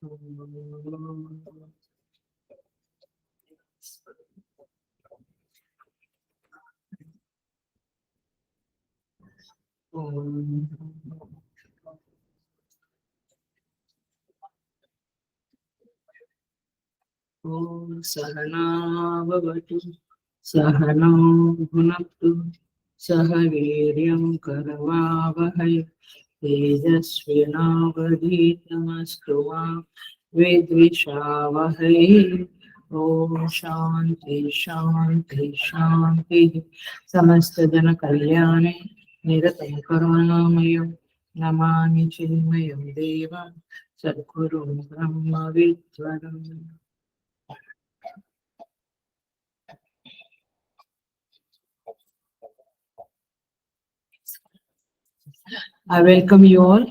ॐ सहना भवतु सहनौ भुनक्तु सह वीर्यं करवावहै तेजस्विनावधीतमस्तु मा विद्विषावहै। ॐ शान्ति शान्ति शान्तिः। समस्त जन कल्याणे निरतं करुणामयं नमामि चिन्मयं देवं सद्गुरुं ब्रह्मविद्वरम्। I welcome you all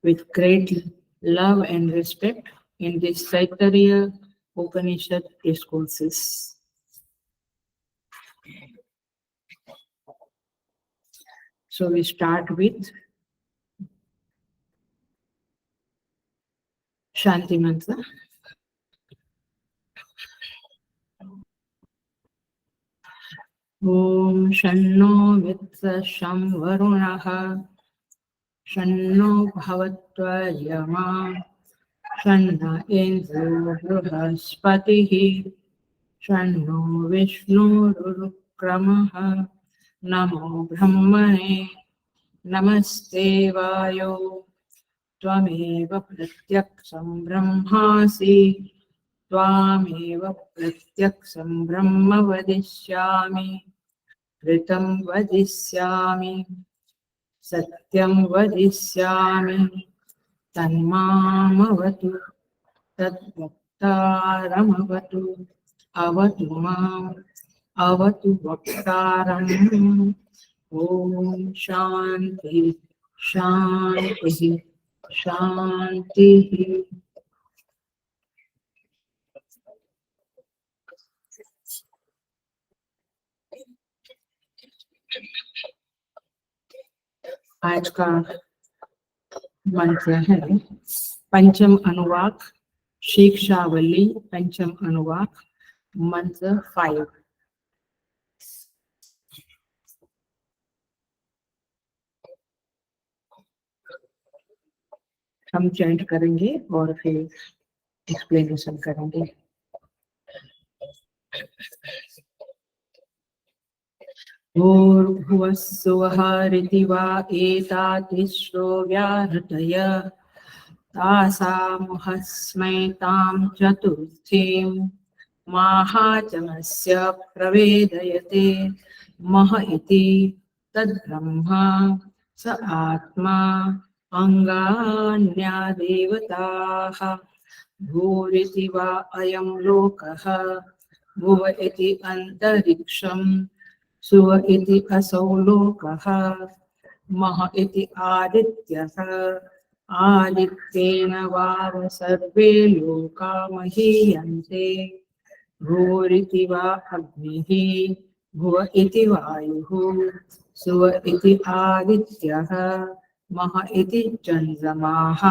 with great love and respect in this Taittiriya Upanishad discourses. So we start with Shanti Mantra. Om Shanno Vitsa Sham Varunaha Shanno Bhavatva Yama Shanna Indra Bruhaspatihi Shanno Vishnu Rukramaha Namo Brahmane Namaste Vayo त्वमेव प्रत्यक्षं ब्रह्मासि त्वामेव प्रत्यक्षं ब्रह्म वदिष्यामि ऋतं वदिष्यामि सत्यं वदिष्यामि तन्मामवतु तद्वक्तारमवतु अवतु माम् अवतु वक्तारम्। ॐ शान्ति शान्तिः शान्तिः। आज का मंत्र है पंचम अनुवाक शिक्षावली पंचम अनुवाक मंत्र 5। हम चैंट करेंगे और फिर एक्सप्लेनेशन करेंगे। भूर्भुवः स्वः ऋति वा एतातिश्रो व्याहृतय तासामुहस्मैतां चतुर्थीं माहाचमस्य प्रवेदयते मह इति तद्ब्रह्मा स आत्मा अङ्गान्यादेवताः भूरिति वा अयं लोकः भुव इति अन्तरिक्षं सुव इति असौ लोकः मह इति आदित्यः आदित्येन वाव सर्वे लोका महीयन्ते भूरिति वा अग्निः भुव इति वायुः सुव इति आदित्यः मह इति चन्द्रमाः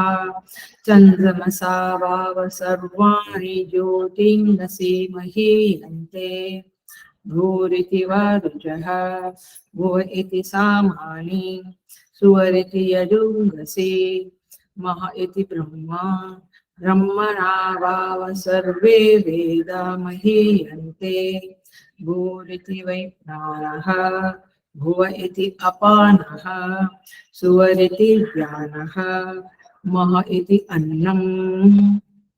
चन्द्रमसा वाव सर्वाणि ज्योतिर्नसि महीयन्ते भूरिति वा रुजः भुव इति सामानि सुवरिति यजुंसि मह इति ब्रह्मा ब्रह्मणा वाव सर्वे वेदा महीयन्ते भूरिति वै प्राणः भुव इति अपानः सुवरिति ज्ञानः मह इति अन्नम्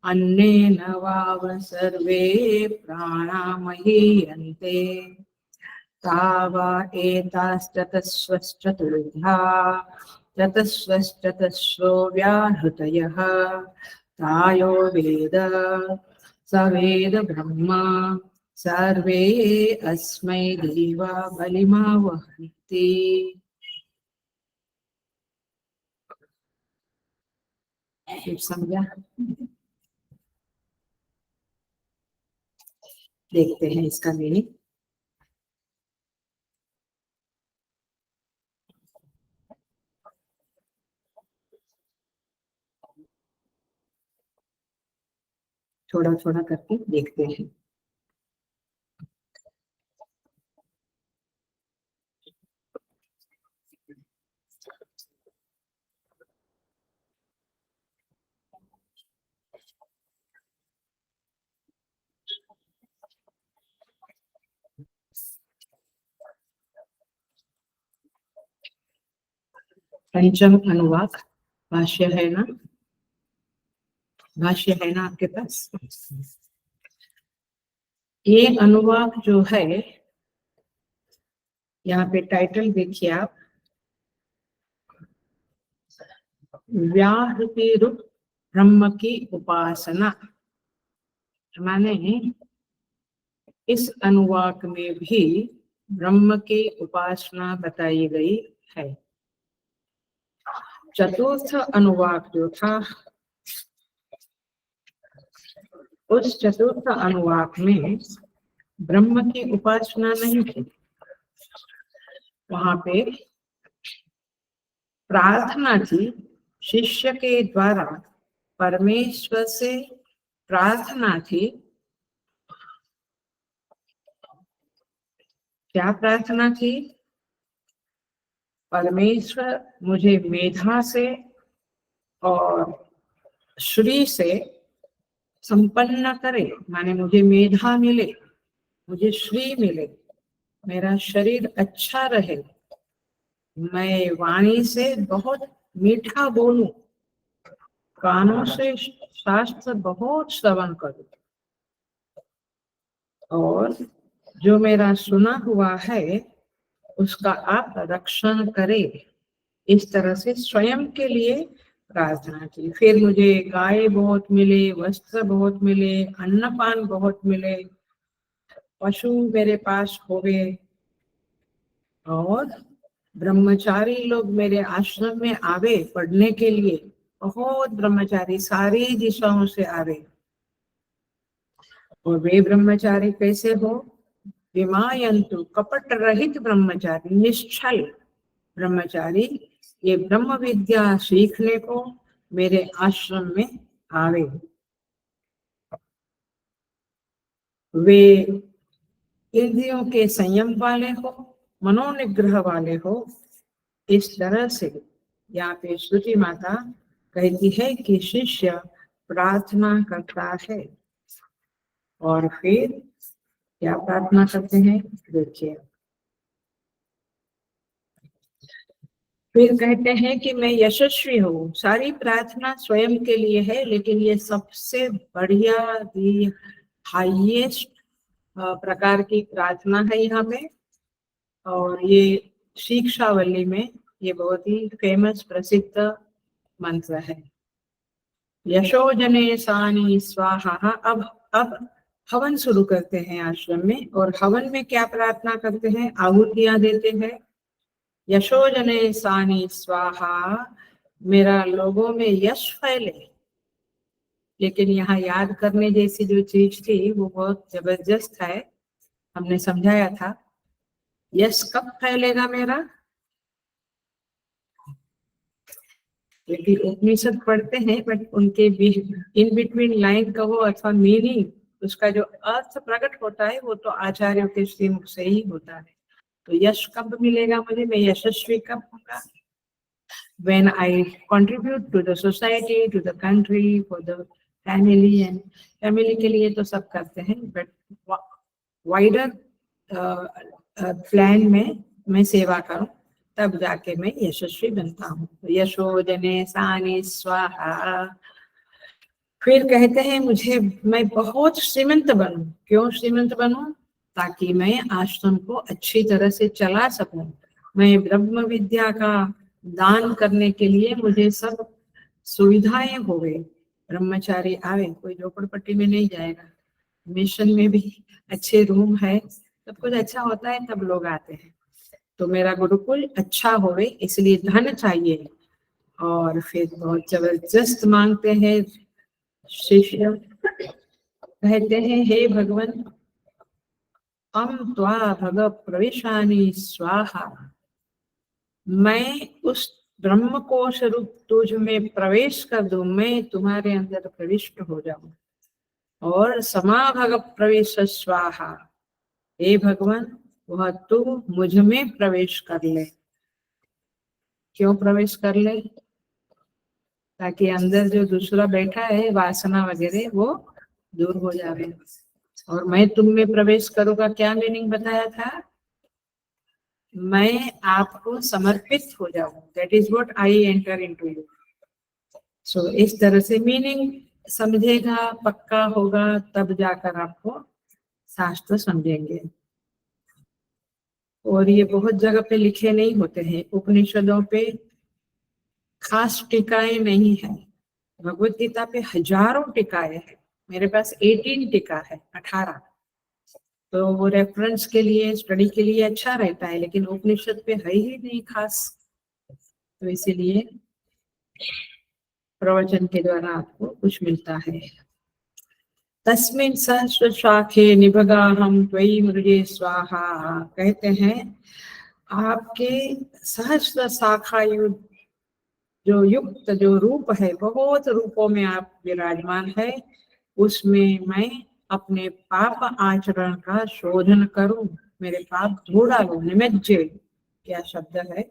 अन्नेन वाव सर्वे प्राणा महीयन्ते तावा एताश्चतस्वश्चतुर्धा चतस्वश्चतस्रो व्याहृतयः तायो वेद स वेद ब्रह्मा सर्वे अस्मै देवा बलिमावहन्ति। समझा? देखते हैं इसका मीनिंग। थोड़ा थोड़ा करके देखते हैं। पंचम अनुवाक भाष्य है ना? भाष्य है ना आपके पास? ये अनुवाक जो है, यहाँ पे टाइटल देखिए आप, व्याहृति रूप ब्रह्म की उपासना। माने इस अनुवाक में भी ब्रह्म की उपासना बताई गई है। चतुर्थ अनुवाक जो था, उस चतुर्थ अनुवाक में ब्रह्म की उपासना नहीं थी। वहां पे प्रार्थना थी, शिष्य के द्वारा परमेश्वर से प्रार्थना थी। क्या प्रार्थना थी? परमेश्वर मुझे मेधा से और श्री से संपन्न करे, माने मुझे मेधा मिले, मुझे श्री मिले, मेरा शरीर अच्छा रहे, मैं वाणी से बहुत मीठा बोलूं, कानों से शास्त्र बहुत श्रवण करूं, और जो मेरा सुना हुआ है उसका आप रक्षण करें। इस तरह से स्वयं के लिए प्रार्थना की। फिर मुझे गाय बहुत मिले, वस्त्र बहुत मिले, अन्नपान बहुत मिले, पशु मेरे पास होवे, और ब्रह्मचारी लोग मेरे आश्रम में आवे पढ़ने के लिए। बहुत ब्रह्मचारी सारी दिशाओं से आवे, और वे ब्रह्मचारी कैसे हो? विमायंतु, कपट रहित ब्रह्मचारी, निश्चल ब्रह्मचारी, ये ब्रह्म विद्या सीखने को मेरे आश्रम में आवे। वे इंद्रियों के संयम वाले हो, मनोनिग्रह वाले हो। इस तरह से यहाँ पे श्रुति माता कहती है कि शिष्य प्रार्थना करता है। और फिर क्या प्रार्थना करते हैं देखिए। फिर कहते हैं कि मैं यशस्वी हूँ। सारी प्रार्थना स्वयं के लिए है, लेकिन ये सबसे बढ़िया दी हाईएस्ट प्रकार की प्रार्थना है यहाँ पे। और ये शिक्षावली में ये बहुत ही फेमस प्रसिद्ध मंत्र है। यशोजने सानी स्वाहा। अब हवन शुरू करते हैं आश्रम में, और हवन में क्या प्रार्थना करते हैं? आहुतियां देते हैं। यशोजने सानी स्वाहा, मेरा लोगों में यश फैले। लेकिन यहाँ याद करने जैसी जो चीज थी वो बहुत जबरदस्त है, हमने समझाया था। यश कब फैलेगा मेरा? क्योंकि उपनिषद पढ़ते हैं, बट उनके इन बिटवीन लाइन कहो अथवा मीनिंग, उसका जो अर्थ प्रकट होता है वो तो आचार्यों के श्रीमुख से ही होता है। तो यश कब मिलेगा मुझे? मैं यशस्वी कब होगा? when I contribute to the society, to the country, for the family, and family के लिए तो सब करते हैं, but wider प्लान में मैं सेवा करूं, तब जाके मैं यशस्वी बनता हूँ। यशो जने सानी स्वाहा। फिर कहते हैं मुझे, मैं बहुत श्रीमंत बनूं। क्यों श्रीमंत बनूं? ताकि मैं आश्रम को अच्छी तरह से चला सकूं। मैं ब्रह्म विद्या का दान करने के लिए मुझे सब सुविधाएं हो गई। ब्रह्मचारी आवे, कोई झोपड़पट्टी में नहीं जाएगा, मिशन में भी अच्छे रूम है, सब कुछ अच्छा होता है, तब लोग आते हैं। तो मेरा गुरुकुल अच्छा होवे, इसलिए धन चाहिए। और फिर बहुत जबरदस्त मांगते हैं शिष्य। कहते हैं, हे भगवान, अम त्वा भग प्रवेशानि स्वाहा। मैं उस ब्रह्म कोश रूप तुझ में प्रवेश कर दूं, मैं तुम्हारे अंदर प्रविष्ट हो जाऊं। और समाभग प्रवेश स्वाहा, हे भगवान वह तू मुझ में प्रवेश कर ले। क्यों प्रवेश कर ले? ताकि अंदर जो दूसरा बैठा है वासना वगैरह वो दूर हो जावे। और मैं तुम में प्रवेश करूंगा, क्या मीनिंग बताया था? मैं आपको समर्पित हो जाऊं, that is what I enter into you. सो इस तरह से मीनिंग समझेगा, पक्का होगा, तब जाकर आपको शास्त्र समझेंगे। और ये बहुत जगह पे लिखे नहीं होते हैं, उपनिषदों पे खास टीकाएं नहीं है। भगवत गीता पे हजारों टीकाएं हैं, मेरे पास 18 टीका है, 18। तो वो रेफरेंस के लिए, स्टडी के लिए अच्छा रहता है, लेकिन उपनिषद पे है ही नहीं खास, तो इसीलिए प्रवचन के द्वारा आपको कुछ मिलता है। तस्मिन् सहस्र शाखे निभगाहम त्वयि मृजे स्वाहा, कहते हैं आपके सहस्र शाखा जो युक्त जो रूप है, बहुत रूपों में आप विराजमान है, उसमें मैं अपने पाप आचरण का शोधन करूं, मेरे पाप धो डालो, निमज्जे क्या शब्द है,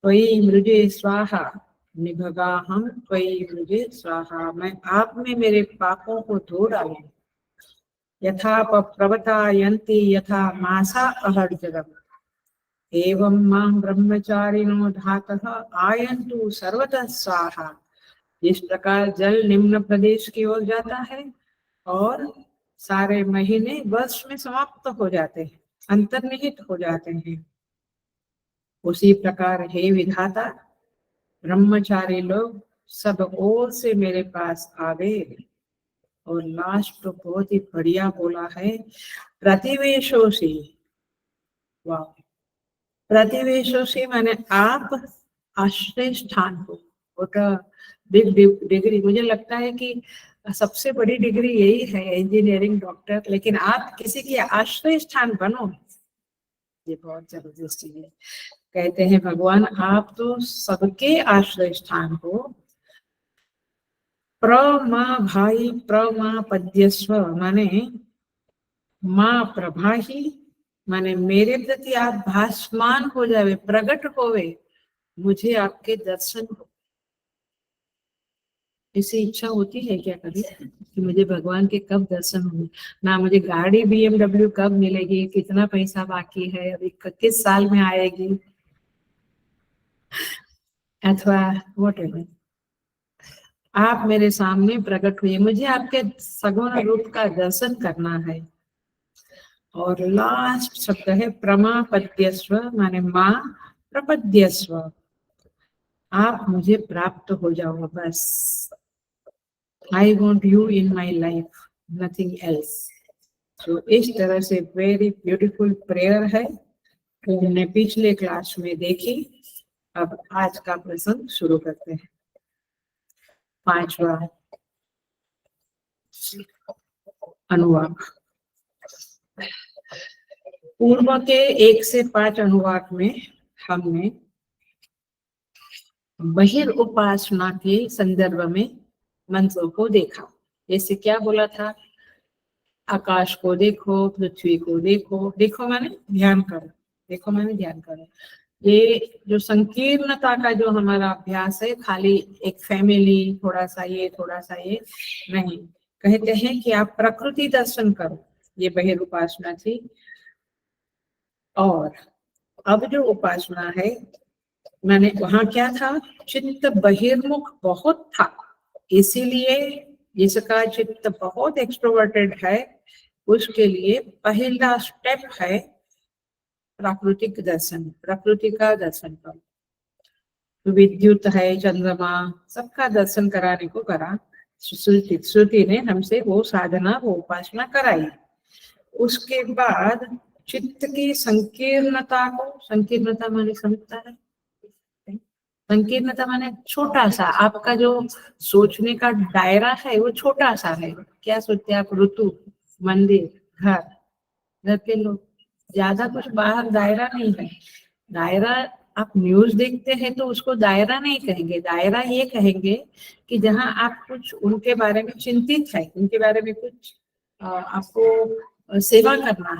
त्वयि मृजे स्वाहा, निभगाहम त्वयि मृजे स्वाहा, मैं आप में मेरे पापों को धो डालूं। यथा प्रवतायन्ति यथा मासा अहर्जरम्, एवं मां ब्रह्मचारिणो धातः आयन्तु सर्वतः स्वाहा। इस प्रकार जल निम्न प्रदेश की ओर जाता है और सारे महीने वर्ष में समाप्त हो जाते हैं, अंतर्निहित हो जाते हैं। उसी प्रकार हे विधाता, ब्रह्मचारी लोग सब ओर से मेरे पास आवे। और लास्ट तो बहुत ही बढ़िया बोला है, प्रतिवेशोषि। वाह, प्रतिवेशोषि माने आप आश्रय स्थान हो। बिग डिग्री, मुझे लगता है कि सबसे बड़ी डिग्री यही है, इंजीनियरिंग, डॉक्टर, लेकिन आप किसी की आश्रय स्थान बनो, ये बहुत जबरदस्त चीज है। कहते हैं भगवान आप तो सबके आश्रय स्थान हो। प्रमा भाई प्रमा पद्यस्व माने माँ प्रभाही, माने मेरे प्रति आप भासमान हो जावे, प्रकट होवे, मुझे आपके दर्शन हो। ऐसी इच्छा होती है क्या कभी कि मुझे भगवान के कब दर्शन होंगे? ना मुझे गाड़ी BMW कब मिलेगी, कितना पैसा बाकी है, अभी किस साल में आएगी, अथवा व्हाटएवर, आप मेरे सामने प्रकट हुए, मुझे आपके सगुण रूप का दर्शन करना है। और लास्ट शब्द है प्रमापद्यस्व माने माँ प्रपद्यस्व, आप मुझे प्राप्त हो जाओ बस। I want you in my life, nothing else. तो इस तरह से वेरी ब्यूटीफुल प्रेयर है, तो हमने पिछले क्लास में देखी। अब आज का प्रसंग शुरू करते हैं। 5वां अनुवाक। पूर्व के 1 से 5 अनुवाक में हमने बहिर उपासना के संदर्भ में मंत्रों को देखा। जैसे क्या बोला था, आकाश को देखो, पृथ्वी को देखो, देखो माने ध्यान करो, देखो माने ध्यान करो। ये जो संकीर्णता का जो हमारा अभ्यास है, खाली एक फैमिली, थोड़ा सा ये थोड़ा सा ये नहीं, कहते हैं कि आप प्रकृति दर्शन करो, ये बहिर उपासना थी। और अब जो उपासना है, मैंने वहां क्या था, चित्त बहिर्मुख बहुत था, इसीलिए जिसका चित्त बहुत एक्सट्रोवर्टेड है उसके लिए पहला स्टेप है प्राकृतिक दर्शन, प्रकृति का दर्शन करो। विद्युत है, चंद्रमा, सबका दर्शन कराने को करा, श्रुति ने हमसे वो साधना, वो उपासना कराई। उसके बाद चित्त की संकीर्णता को, संकीर्णता माने समझता है, संकीर्णता माने छोटा सा, आपका जो सोचने का दायरा है वो छोटा सा है। क्या सोचते हैं आप? ऋतु, मंदिर, घर के लोग, ज्यादा कुछ बाहर दायरा नहीं है। दायरा आप न्यूज देखते हैं तो उसको दायरा नहीं कहेंगे, दायरा ये कहेंगे कि जहां आप कुछ उनके बारे में चिंतित है, उनके बारे में कुछ आपको सेवा करना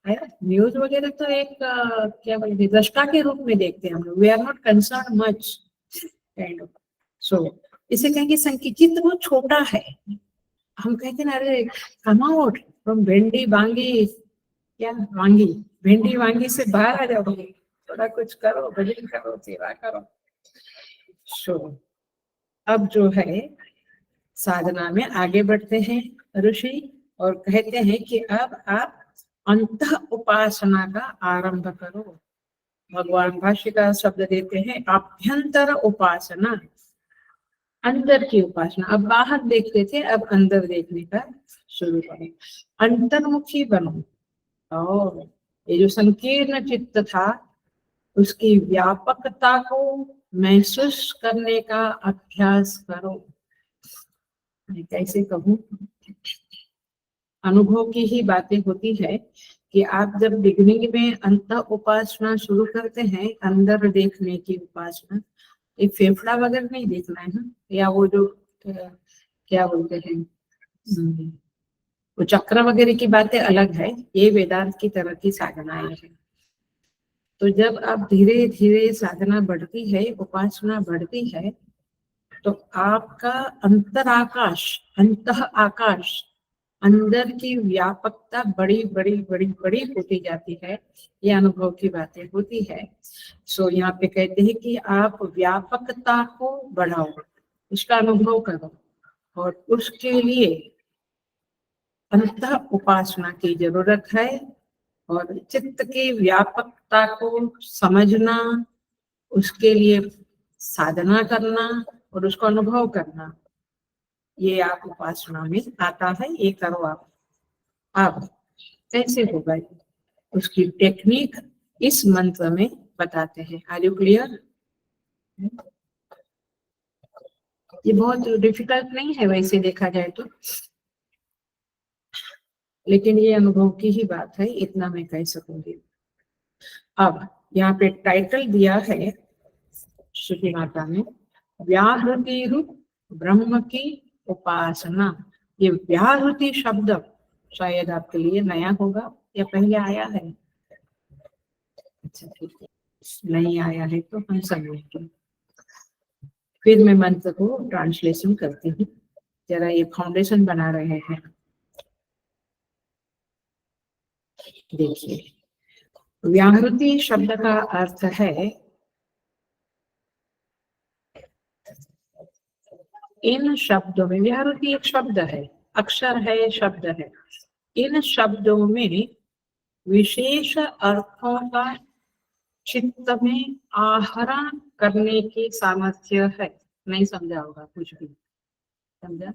है। न्यूज वगैरह तो एक क्या बोलते हैं, दृष्टा के रूप में देखते हैं हम लोग। We are not concern much kind of. So इसे कहेंगे संकिचित, वो छोटा है। हम कहते हैं अरे कम आउट फ्रॉम भिंडी वांगी, क्या वांगी, भिंडी वांगी से बाहर आ जाओ, थोड़ा कुछ करो, भजन करो, सेवा करो। सो अब जो है साधना में आगे बढ़ते हैं ऋषि और कहते हैं कि अब आप अंत उपासना का आरंभ करो। भगवान भाष्यकार शब्द देते हैं आभ्यंतर उपासना, अंदर की उपासना। अब बाहर देखते थे, अब अंदर देखने का शुरू करो, अंतर्मुखी बनो। और ये जो संकीर्ण चित्त था उसकी व्यापकता को महसूस करने का अभ्यास करो। मैं कैसे कहूँ, अनुभव की ही बातें होती है कि आप जब बिगनिंग में अंत उपासना शुरू करते हैं, अंदर देखने की उपासना, ये फेफड़ा वगैरह नहीं देखना है ना, या वो जो क्या बोलते हैं वो चक्र वगैरह की बातें अलग है, ये वेदांत की तरह की साधनाएं हैं। तो जब आप धीरे धीरे साधना बढ़ती है, उपासना बढ़ती है, तो आपका अंतराकाश, अंत आकाश, अंदर की व्यापकता बड़ी बड़ी बड़ी बड़ी होती जाती है। ये अनुभव की बातें होती है। सो यहाँ पे कहते हैं कि आप व्यापकता को बढ़ाओ, इसका अनुभव करो, और उसके लिए अंत उपासना की जरूरत है। और चित्त की व्यापकता को समझना, उसके लिए साधना करना और उसको अनुभव करना, ये आप उपासना में आता है। ये करो आप। अब कैसे होगा उसकी टेक्निक इस मंत्र में बताते हैं। Are you clear? ये बहुत डिफिकल्ट नहीं है वैसे देखा जाए तो, लेकिन ये अनुभव की ही बात है, इतना मैं कह सकूंगी। अब यहाँ पे टाइटल दिया है श्रुति माता ने, व्याहृति रूप ब्रह्म की उपासना। ये व्याहृति शब्द शायद आपके लिए नया होगा या पहले आया है? अच्छा ठीक है, नहीं आया है तो हम समझेंगे। फिर मैं मंत्र को ट्रांसलेशन करती हूँ, जरा ये फाउंडेशन बना रहे हैं। देखिए, व्याहृति शब्द का अर्थ है इन शब्दों में, व्याहृति एक शब्द है, अक्षर है, शब्द है। इन शब्दों में विशेष अर्थों का चित्त में आहरण करने की सामर्थ्य है। नहीं समझा होगा कुछ भी, समझा?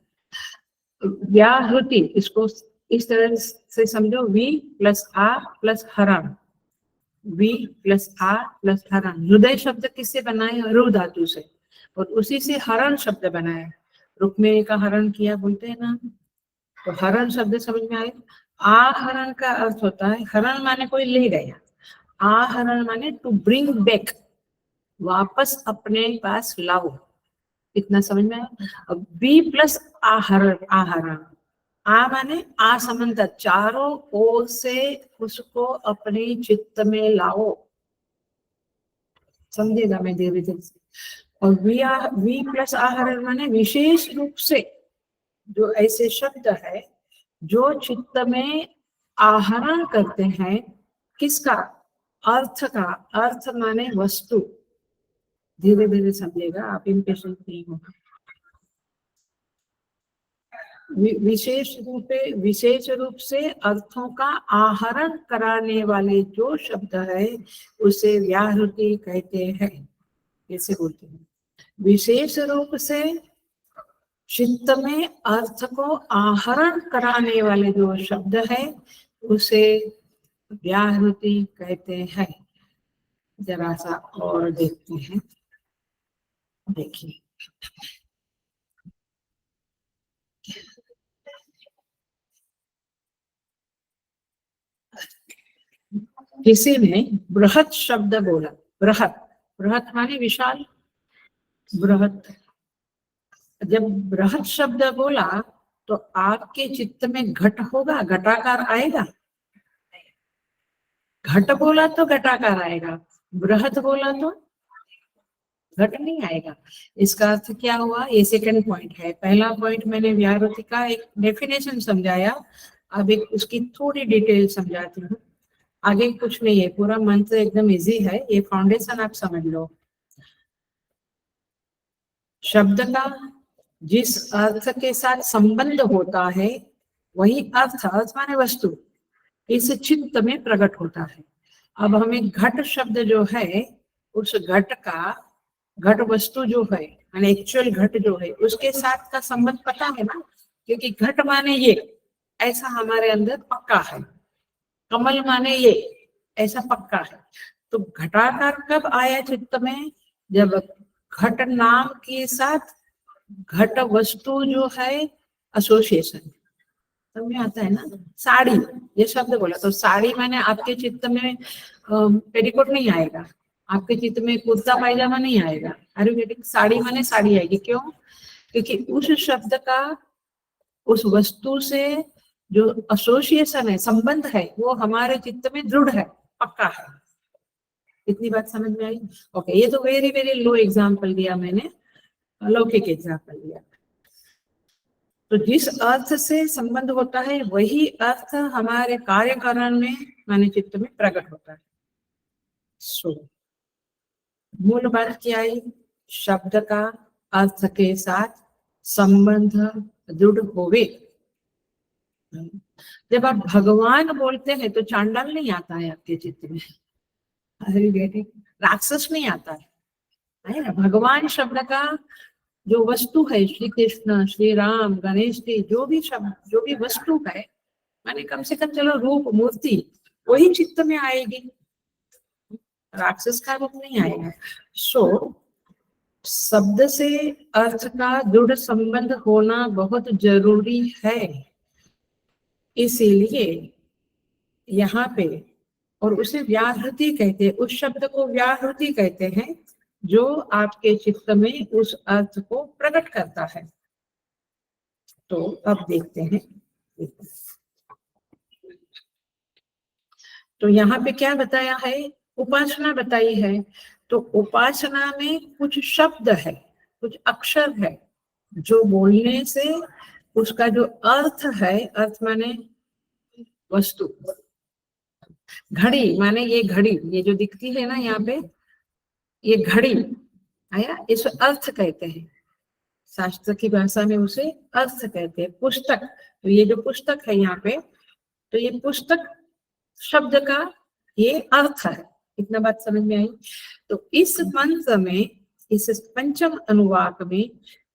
व्याहृति, इसको इस तरह से समझो, वी प्लस आ प्लस हरण, वी प्लस आ प्लस हरण। हृदय शब्द किससे बना है? रु धातु से, और उसी से हरण शब्द बना है। रुक्मिणी का हरण किया बोलते हैं ना, तो हरण शब्द समझ में आए। आहरण का अर्थ होता है, हरण माने कोई ले गया, आहरण माने टू ब्रिंग बैक, वापस अपने पास लाओ। इतना समझ में आया? अब बी प्लस आहरण, आहरण, आ माने आसमंत, चारों ओर से उसको अपने चित्त में लाओ। समझेगा मैं धीरे धीरे से। और वी प्लस आहरण माने विशेष रूप से, जो ऐसे शब्द है जो चित्त में आहरण करते हैं। किसका? अर्थ का। अर्थ माने वस्तु। धीरे धीरे समझेगा, आप इम्पेशेंट नहीं होगा। विशेष रूप से अर्थों का आहरण कराने वाले जो शब्द है उसे व्याहृति कहते हैं। कैसे बोलते हैं? विशेष रूप से चित्त में अर्थ को आहरण कराने वाले जो शब्द है उसे व्याहृति कहते हैं। जरा सा और देखते हैं। देखिए, किसी ने बृहत शब्द बोला, बृहत, बृहत माने विशाल, बृहत। जब बृहत शब्द बोला तो आपके चित्त में घट होगा, घटाकार आएगा। घट बोला तो घटाकार आएगा, बृहत बोला तो घट नहीं आएगा। इसका अर्थ क्या हुआ, ये सेकंड पॉइंट है। पहला पॉइंट मैंने व्याहृति का एक डेफिनेशन समझाया, अब एक उसकी थोड़ी डिटेल समझाती हूँ। आगे कुछ नहीं है, पूरा मंत्र एकदम इजी है, ये फाउंडेशन आप समझ लो। शब्द का जिस अर्थ के साथ संबंध होता है वही अर्थ, अर्थ माने वस्तु, इस चित्त में प्रकट होता है। अब हमें घट शब्द जो है, उस घट का, घट वस्तु जो है यानी एक्चुअल घट जो है उसके साथ का संबंध पता है ना, क्योंकि घट माने ये, ऐसा हमारे अंदर पक्का है। कमल माने ये, ऐसा पक्का है। तो घटाकार कब आया चित्त में, जब घट नाम के साथ घट वस्तु जो है एसोसिएशन, समझ में आता है ना। साड़ी ये शब्द बोला तो साड़ी माने आपके चित्त में पेटीकोट नहीं आएगा, आपके चित्त में कुर्ता पायजामा नहीं आएगा। Are you getting? साड़ी माने साड़ी आएगी। क्यों? क्योंकि उस शब्द का उस वस्तु से जो एसोसिएशन है, संबंध है, वो हमारे चित्त में दृढ़ है, पक्का है। इतनी बात समझ में आई? ओके, ये तो वेरी वेरी लो एग्जाम्पल दिया मैंने, लौकिक एग्जाम्पल दिया। तो जिस अर्थ से संबंध होता है वही अर्थ हमारे कार्यकरण में माने चित्त में प्रकट होता है। सो मूल बात क्या है, शब्द का अर्थ के साथ संबंध दृढ़ होवे। जब आप भगवान बोलते हैं तो चांडाल नहीं आता है आपके चित्त में, राक्षस नहीं आता है ना। भगवान शब्द का जो वस्तु है, श्री कृष्ण, श्री राम, गणेश जी, जो भी शब्द, जो भी वस्तु है, माने कम से कम चलो रूप मूर्ति, वही चित्त में आएगी, राक्षस का रूप नहीं आएगा। सो शब्द से अर्थ का दृढ़ संबंध होना बहुत जरूरी है। इसीलिए यहाँ पे, और उसे व्याहृति कहते हैं, उस शब्द को व्याहृति कहते हैं जो आपके चित्त में उस अर्थ को प्रकट करता है। तो अब देखते हैं, तो यहाँ पे क्या बताया है, उपासना बताई है। तो उपासना में कुछ शब्द है, कुछ अक्षर है, जो बोलने से उसका जो अर्थ है, अर्थ माने वस्तु, घड़ी माने ये घड़ी, ये जो दिखती है ना यहाँ पे, ये घड़ी आया, इस अर्थ कहते हैं, शास्त्र की भाषा में उसे अर्थ कहते हैं। पुस्तक, तो ये जो पुस्तक है यहाँ पे, तो ये पुस्तक शब्द का ये अर्थ है। इतना बात समझ में आई? तो इस मंत्र में, इस पंचम अनुवाक में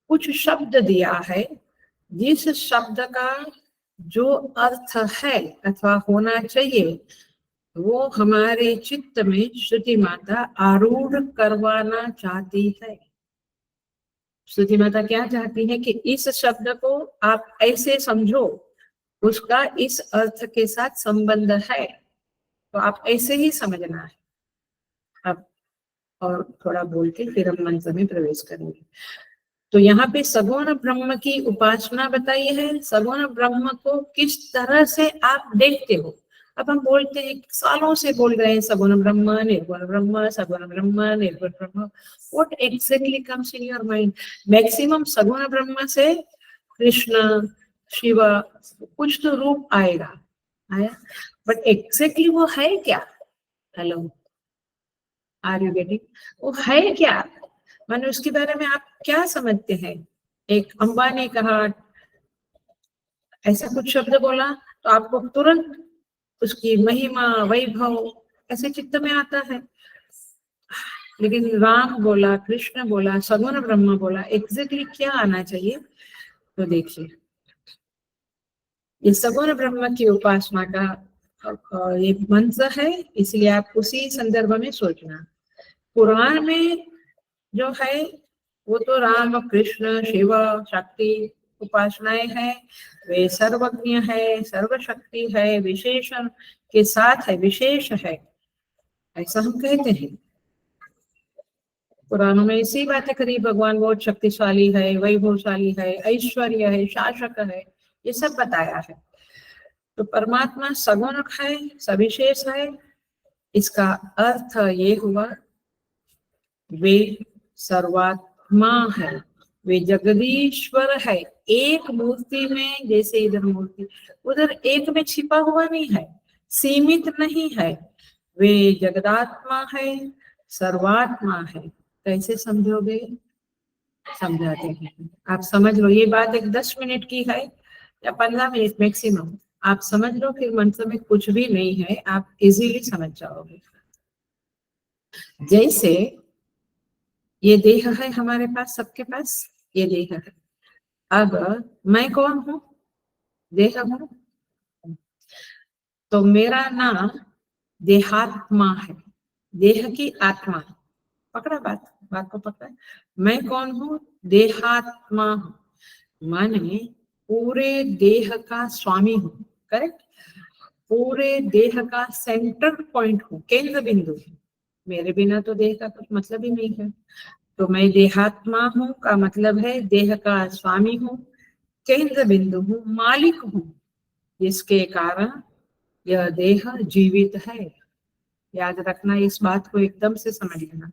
कुछ शब्द दिया है, जिस शब्द का जो अर्थ है अथवा होना चाहिए वो हमारे चित्त में श्रुति माता आरूढ़ करवाना चाहती है। श्रुति माता क्या चाहती है कि इस शब्द को आप ऐसे समझो, उसका इस अर्थ के साथ संबंध है, तो आप ऐसे ही समझना है। अब और थोड़ा बोल के फिर हम मंत्र में प्रवेश करेंगे। तो यहाँ पे सगुण ब्रह्म की उपासना बताई है। सगुण ब्रह्म को किस तरह से आप देखते हो। अब हम बोलते हैं, सालों से बोल रहे हैं सगुण ब्रह्म, निर्गुण ब्रह्म, सगुण ब्रह्म, निर्गुण ब्रह्म। What exactly comes in your mind? Maximum सगुण ब्रह्म से कृष्ण, शिव, कुछ तो रूप आएगा, आया, बट एग्जैक्टली वो है क्या? Hello, are you getting? वो है क्या, माने उसके बारे में आप क्या समझते हैं? एक अंबा ने कहा, ऐसा कुछ शब्द बोला तो आपको तुरंत उसकी महिमा, वैभव ऐसे चित्त में आता है। लेकिन राम बोला, कृष्ण बोला, सगुण ब्रह्म बोला, एग्जैक्टली क्या आना चाहिए? तो देखिए, ये सगुण ब्रह्म की उपासना का ये मंत्र है, इसलिए आप उसी संदर्भ में सोचना। पुराण में जो है वो तो राम, कृष्ण, शिव, शक्ति उपासनाएं हैं। वे सर्वज्ञ है, सर्वशक्ति है, विशेषण के साथ है, विशेष है, ऐसा हम कहते हैं। पुराणों में इसी बातें करी, भगवान बहुत शक्तिशाली है, वैभवशाली है, ऐश्वर्य है, शासक है, ये सब बताया है। तो परमात्मा सगुण है, सविशेष है। इसका अर्थ ये हुआ वे सर्वात्मा है, वे जगदीश्वर है। एक मूर्ति में, जैसे इधर मूर्ति उधर एक में छिपा हुआ नहीं है, सीमित नहीं है। वे जगदात्मा है, सर्वात्मा है। कैसे समझोगे? समझाते हैं, आप समझ लो। ये बात एक 10 मिनट की है या 15 मिनट मैक्सिमम, आप समझ लो, फिर मन में कुछ भी नहीं है, आप इजीली समझ जाओगे। जैसे ये देह है हमारे पास, सबके पास ये देह है। अब मैं कौन हूँ? देह हूँ। तो मेरा नाम देहात्मा है, देह की आत्मा। पकड़ा बात, बात को पकड़ा। मैं कौन हूँ? देहात्मा हूँ, माने पूरे देह का स्वामी हूँ। करेक्ट? पूरे देह का सेंटर पॉइंट हूँ, केंद्र बिंदु। मेरे बिना तो देह का कुछ मतलब ही नहीं है। तो मैं देहात्मा हूँ का मतलब है देह का स्वामी हूँ, केंद्र बिंदु हूँ, मालिक हूँ, जिसके कारण यह देह जीवित है। याद रखना, इस बात को एकदम से समझ लेना।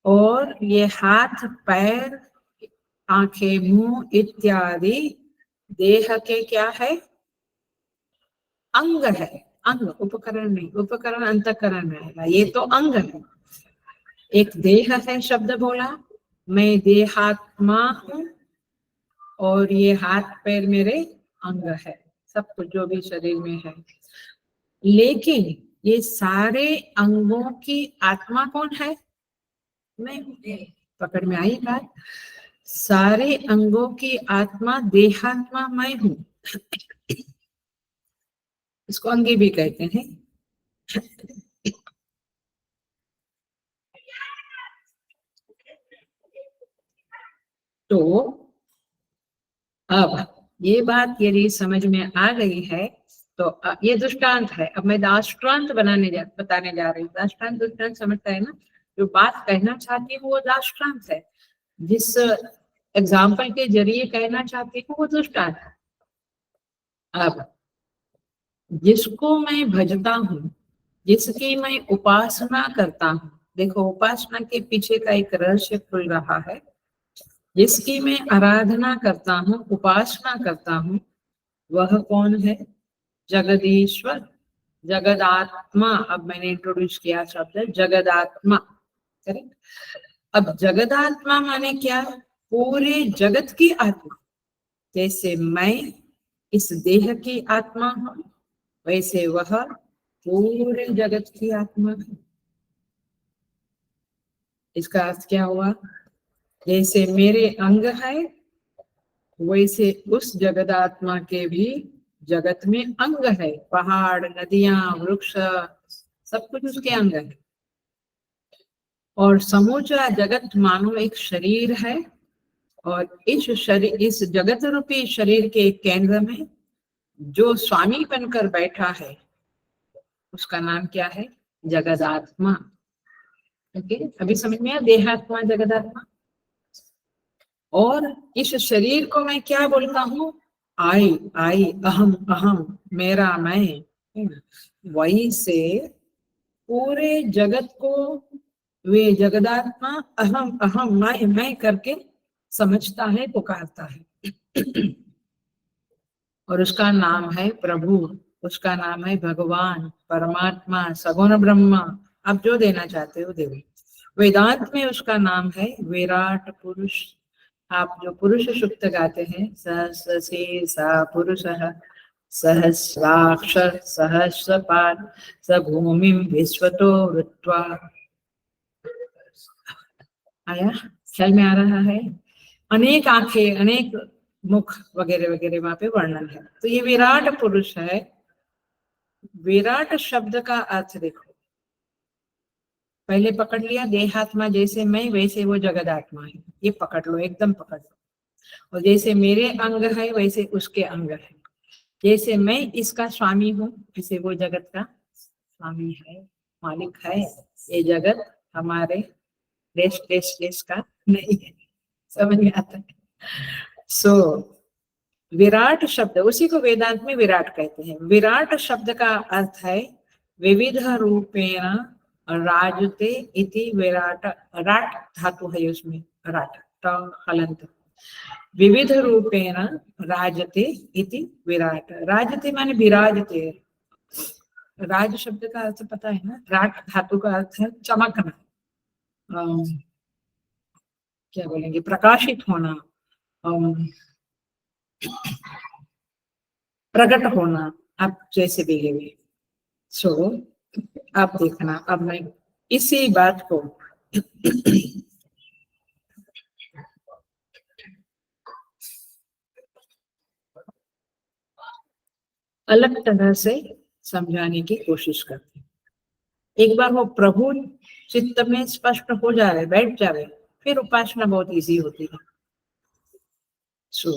और ये हाथ, पैर, आंखें, मुंह इत्यादि देह के क्या है? अंग है। अंग, उपकरण नहीं। उपकरण अंतकरण रहेगा, ये तो अंग है। एक देह है शब्द बोला, मैं देहात्मा हूँ, और ये हाथ पैर मेरे अंग है, सब कुछ जो भी शरीर में है। लेकिन ये सारे अंगों की आत्मा कौन है? मैं हूँ। पकड़ में आई बात? सारे अंगों की आत्मा देहात्मा मैं हूँ। इसको अंगी भी कहते हैं। तो अब ये बात यदि समझ में आ गई है तो ये दृष्टांत है। अब मैं दाष्टांत बताने जा रही हूँ। दाष्टांत दृष्टांत समझता है ना? जो बात कहना चाहती हूँ वो दाष्टांत है, जिस एग्जाम्पल के जरिए कहना चाहती हूँ वो दृष्टांत है। अब जिसको मैं भजता हूँ, जिसकी मैं उपासना करता हूँ, देखो उपासना के पीछे का एक रहस्य खुल रहा है। जिसकी मैं आराधना करता हूँ, उपासना करता हूँ, वह कौन है? जगदीश्वर, जगदात्मा। अब मैंने इंट्रोड्यूस किया शब्द जगदात्मा। करेक्ट? अब जगदात्मा माने क्या? पूरे जगत की आत्मा। जैसे मैं इस देह की आत्मा हूँ, वैसे वह पूरे जगत की आत्मा है। इसका अर्थ क्या हुआ? जैसे मेरे अंग है, वैसे उस जगदात्मा के भी जगत में अंग है। पहाड़, नदियां, वृक्ष, सब कुछ उसके अंग है। और समूचा जगत मानो एक शरीर है, और इस जगत रूपी शरीर के केंद्र में जो स्वामी बनकर बैठा है, उसका नाम क्या है? जगदात्मा। ओके, अभी समझ में आया? देहात्मा, जगदात्मा। और इस शरीर को मैं क्या बोलता हूँ? आई, आई, अहम, अहम, मेरा, मैं। वही से पूरे जगत को वे जगदात्मा अहम, अहम, मैं करके समझता है, पुकारता है। और उसका नाम है प्रभु, उसका नाम है भगवान, परमात्मा, सगुण ब्रह्मा। आप जो देना चाहते हो देव। वेदांत में उसका नाम है विराट पुरुष। आप जो पुरुष सुक्त गाते हैं, सहस्रशी सा पुरुषः सहस्राक्षर सहस्रपाद स भूमिं विश्वतो वृत्वा। आया? ख्याल में आ रहा है? अनेक आंखें, अनेक मुख वगैरह वगैरह वहां पे वर्णन है। तो ये विराट पुरुष है। विराट शब्द का अर्थ देखो, पहले पकड़ लिया, देहात्मा जैसे मैं वैसे वो जगदात्मा है, ये पकड़ लो, एकदम पकड़ लो। और जैसे मेरे अंग है वैसे उसके अंग है। जैसे मैं इसका स्वामी हूँ, वैसे वो जगत का स्वामी है, मालिक है। ये जगत हमारे लेस का नहीं है, समझ में आता है। सो विराट शब्द, उसी को वेदांत में विराट कहते हैं। विराट शब्द का अर्थ है विविध रूपेण राजते इति विराट। राट धातु है उसमें, राट हलंत। विविध रूपेण राजते इति विराट। राजते माने विराजते। राज शब्द का अर्थ पता है ना, राट धातु का अर्थ है चमकना, क्या बोलेंगे, प्रकाशित होना, प्रकट होना, आप जैसे भी लेंगे। सो आप देखना, अब मैं इसी बात को अलग तरह से समझाने की कोशिश करते हैं। एक बार वो प्रभु चित्त में स्पष्ट हो जाए, बैठ जाए, फिर उपासना बहुत इजी होती है। सो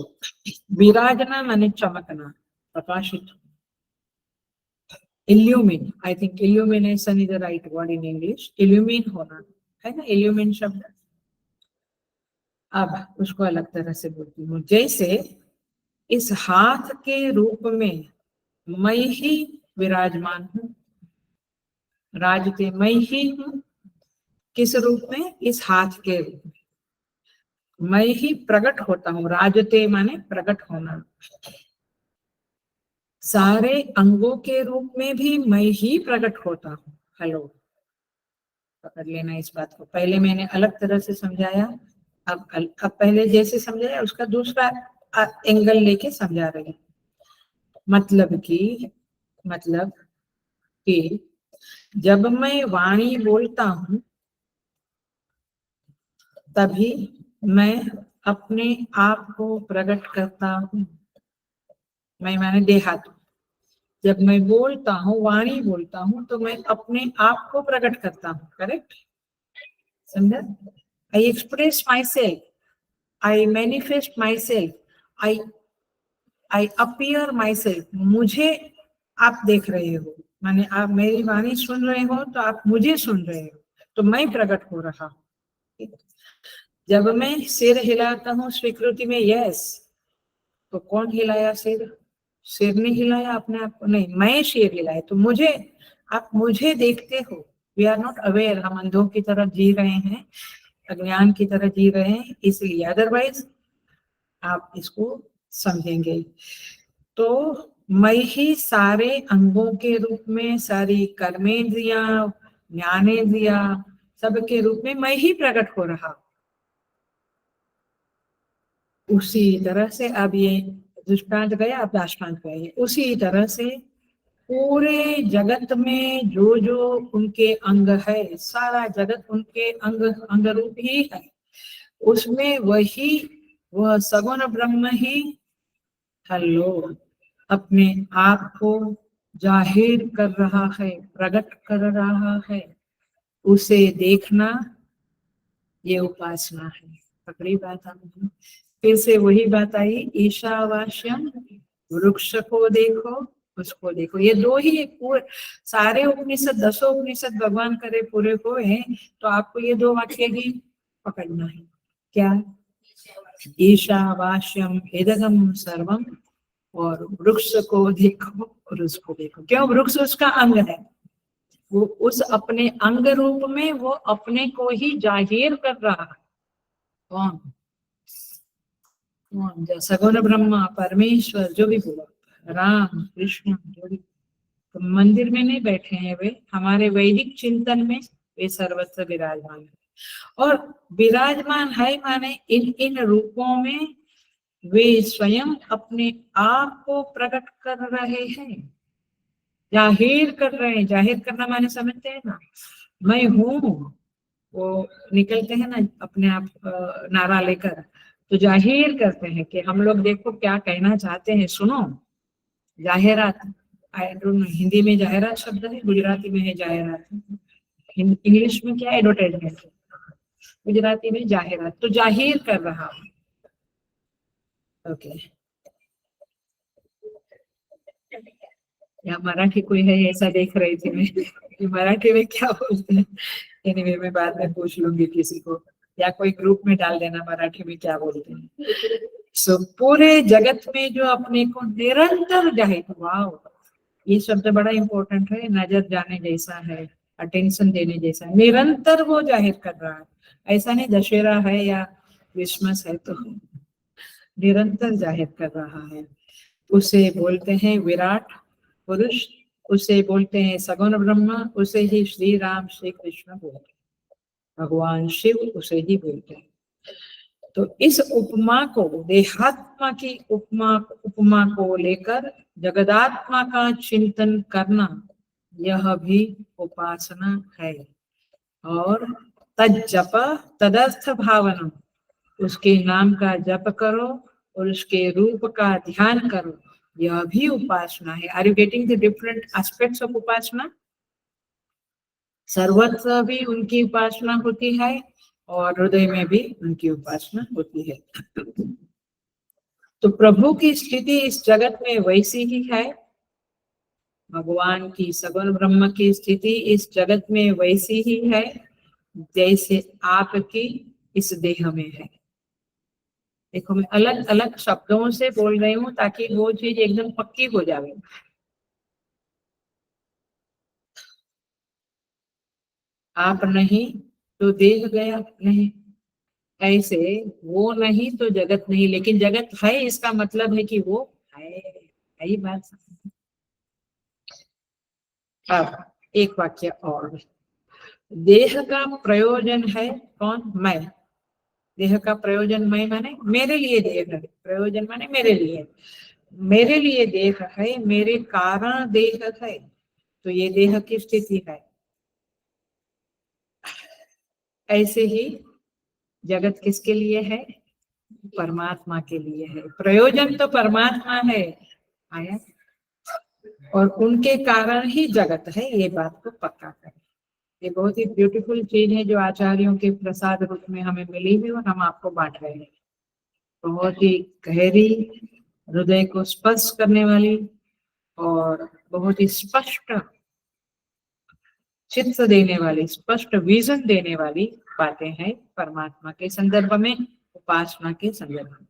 विराजना माने चमकना, प्रकाशित, illumine, I think illumination is the right word in English. Illumine होना है ना, इल्यूमिन शब्द। अब उसको अलग तरह से बोलती हूँ, जैसे इस हाथ के रूप में मैं ही विराजमान हूँ, राजते मैं ही हूँ। किस रूप में? इस हाथ के रूप में मैं ही प्रकट होता हूँ। राजते माने प्रकट होना। सारे अंगों के रूप में भी मैं ही प्रकट होता हूँ। हेलो, पकड़ लेना इस बात को। पहले मैंने अलग तरह से समझाया, अब पहले जैसे समझाया उसका दूसरा एंगल लेके समझा रहे। मतलब कि जब मैं वाणी बोलता हूँ तभी मैं अपने आप को प्रकट करता हूँ। मैं माने देहात। जब मैं बोलता हूँ, वाणी बोलता हूँ, तो मैं अपने आप को प्रकट करता हूँ। करेक्ट, समझा? I express my self, I manifest my self, I appear my self. मुझे आप देख रहे हो, माने आप मेरी वाणी सुन रहे हो, तो आप मुझे सुन रहे हो, तो मैं प्रकट हो रहा हूँ। जब मैं सिर हिलाता हूँ स्वीकृति में, यस, तो कौन हिलाया सिर? सिर ने हिलाया अपने आप को? नहीं, मैं सिर हिलाया। तो मुझे, आप मुझे देखते हो। वी आर नॉट अवेयर, हम अंधों की तरह जी रहे हैं, अज्ञान की तरह जी रहे हैं, इसलिए। अदरवाइज आप इसको समझेंगे। तो मैं ही सारे अंगों के रूप में, सारी कर्मेंद्रिया, ज्ञानेंद्रिया, सबके रूप में मैं ही प्रकट हो रहा। उसी तरह से अब ये दृष्टांत गया, अब दाष्टांत गए। उसी तरह से पूरे जगत में जो जो उनके अंग है, सारा जगत उनके अंग रूप ही है। उसमें वही, वह सगुण ब्रह्म ही, हेलो, अपने आप को जाहिर कर रहा है, प्रकट कर रहा है। उसे देखना ये उपासना है। पकड़ी बात आपने? फिर से वही बात आई, ईशावास्यम, वृक्ष को देखो, उसको देखो। ये दो ही पूरे सारे उपनिषद, 10 उपनिषद भगवान करे पूरे हुए, तो आपको ये दो वाक्य ही पकड़ना है। क्या? ईशावास्यम इदगम सर्वम, और वृक्ष को देखो और उसको देखो। क्यों? वृक्ष उसका अंग है, वो उस अपने अंग रूप में वो अपने को ही जाहिर कर रहा है। कौन? कौन? जो सगुण ब्रह्मा, परमेश्वर, जो भी बोला, राम कृष्ण, जो भी। तो मंदिर में नहीं बैठे हैं वे, हमारे वैदिक चिंतन में वे सर्वत्र विराजमान है। और विराजमान है माने इन इन रूपों में वे स्वयं अपने आप को प्रकट कर रहे हैं, जाहिर कर रहे हैं। जाहिर करना माने समझते हैं ना, मैं हूँ, वो निकलते हैं ना अपने आप नारा लेकर, तो जाहिर करते हैं कि हम लोग देखो क्या कहना चाहते हैं, सुनो। जाहिरात, आई डोंट नो हिंदी में जाहिरात शब्द है, गुजराती में है जाहिरात, इंग्लिश में क्या? एडवर्टाइजमेंट, गुजराती में जाहिरात। तो जाहिर कर रहा हूँ। ओके, या मराठी कोई है ऐसा देख रही थी मैं कि मराठी में क्या बोलते हैं। एनीवे मैं बाद में पूछ लूंगी किसी को, या कोई ग्रुप में डाल देना मराठी में क्या बोलते हैं। सो पूरे जगत में जो अपने को निरंतर जाहिर, वाह, ये शब्द बड़ा इंपॉर्टेंट है, नजर जाने जैसा है, अटेंशन देने जैसा है, निरंतर वो जाहिर कर रहा है। ऐसा नहीं दशहरा है या क्रिसमस है तो निरंतर जाहिर कर रहा है। उसे बोलते हैं विराट पुरुष, उसे बोलते हैं सगुण ब्रह्म, उसे ही श्री राम श्री कृष्ण बोलते हैं, भगवान शिव उसे ही बोलते हैं। तो इस उपमा को, देहात्मा की उपमा उपमा को लेकर जगदात्मा का चिंतन करना, यह भी उपासना है। और तद जप तदर्थ भावना, उसके नाम का जप करो और उसके रूप का ध्यान करो, यह भी उपासना है। Are you getting the different aspects of upasana? सर्वत्र भी उनकी उपासना होती है और हृदय में भी उनकी उपासना होती है। तो प्रभु की स्थिति इस जगत में वैसी ही है, भगवान की सगुण ब्रह्म की स्थिति इस जगत में वैसी ही है जैसे आपकी इस देह में है। देखो मैं अलग अलग शब्दों से बोल रही हूँ ताकि वो चीज एकदम पक्की हो जाए। आप नहीं तो देह गया नहीं, ऐसे वो नहीं तो जगत नहीं, लेकिन जगत है इसका मतलब है कि वो है। यही बात। अब एक वाक्य और, देह का प्रयोजन है कौन? मैं। देह का प्रयोजन मैं माने मेरे लिए देह है, प्रयोजन माने मेरे लिए, मेरे लिए देह है, मेरे कारण देह है, तो ये देह की स्थिति है। ऐसे ही जगत किसके लिए है? परमात्मा के लिए है। प्रयोजन तो परमात्मा है आया, और उनके कारण ही जगत है, ये बात को पक्का करें। ये बहुत ही ब्यूटीफुल चीज है जो आचार्यों के प्रसाद रूप में हमें मिली हुई और हम आपको बांट रहे हैं। बहुत ही गहरी, हृदय को स्पर्श करने वाली और बहुत ही स्पष्ट चित्र देने वाली, स्पष्ट विजन देने वाली बातें हैं परमात्मा के संदर्भ में, उपासना के संदर्भ में।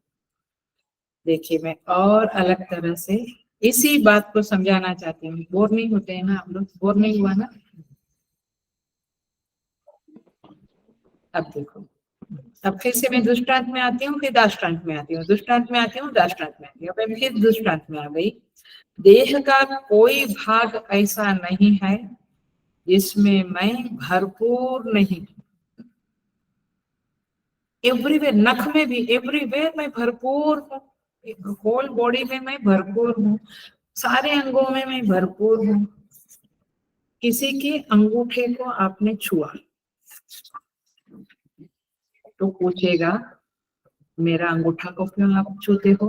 देखिए मैं और अलग तरह से इसी बात को समझाना चाहती हूँ। बोर नहीं होते हैं ना आप लोग? बोर नहीं हुआ ना? अब देखो, अब फिर से मैं दृष्टांत में आती हूँ, फिर दाष्टांत में आती हूँ, दृष्टांत में आती हूँ, दाष्टांत में आती हूँ, मैं फिर दृष्टांत में आ गई। देह का कोई भाग ऐसा नहीं है जिसमें मैं भरपूर नहीं। एवरीवेयर, नख में भी एवरीवेयर मैं भरपूर हूँ, होल बॉडी में मैं भरपूर हूँ, सारे अंगों में मैं भरपूर हूँ। किसी के अंगूठे को आपने छुआ तो पूछेगा मेरा अंगूठा को क्यों आप छूते हो?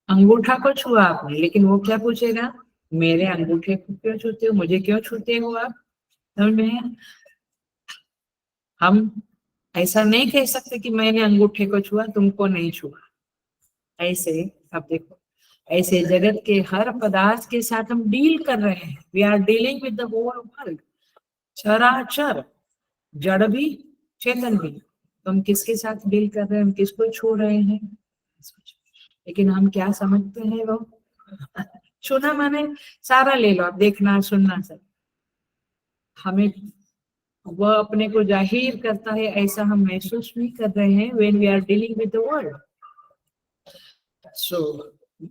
अंगूठा को छुआ आपने, लेकिन वो क्या पूछेगा? मेरे अंगूठे को क्यों छूते हो, मुझे क्यों छूते हो आप? समझ में आया? हम ऐसा नहीं कह सकते कि मैंने अंगूठे को छुआ तुमको नहीं छुआ। ऐसे अब देखो, ऐसे जगत के हर पदार्थ के साथ हम डील कर रहे हैं। We are dealing with the whole world, चराचर, जड़ भी चेतन भी। तो हम किसके साथ डील कर रहे हैं? हम किसको छू रहे हैं? लेकिन हम क्या समझते हैं? वो छूना माने सारा ले लो, आप देखना सुनना सब, हमें वह अपने को जाहिर करता है ऐसा हम महसूस नहीं कर रहे हैं when we are dealing with the world. So,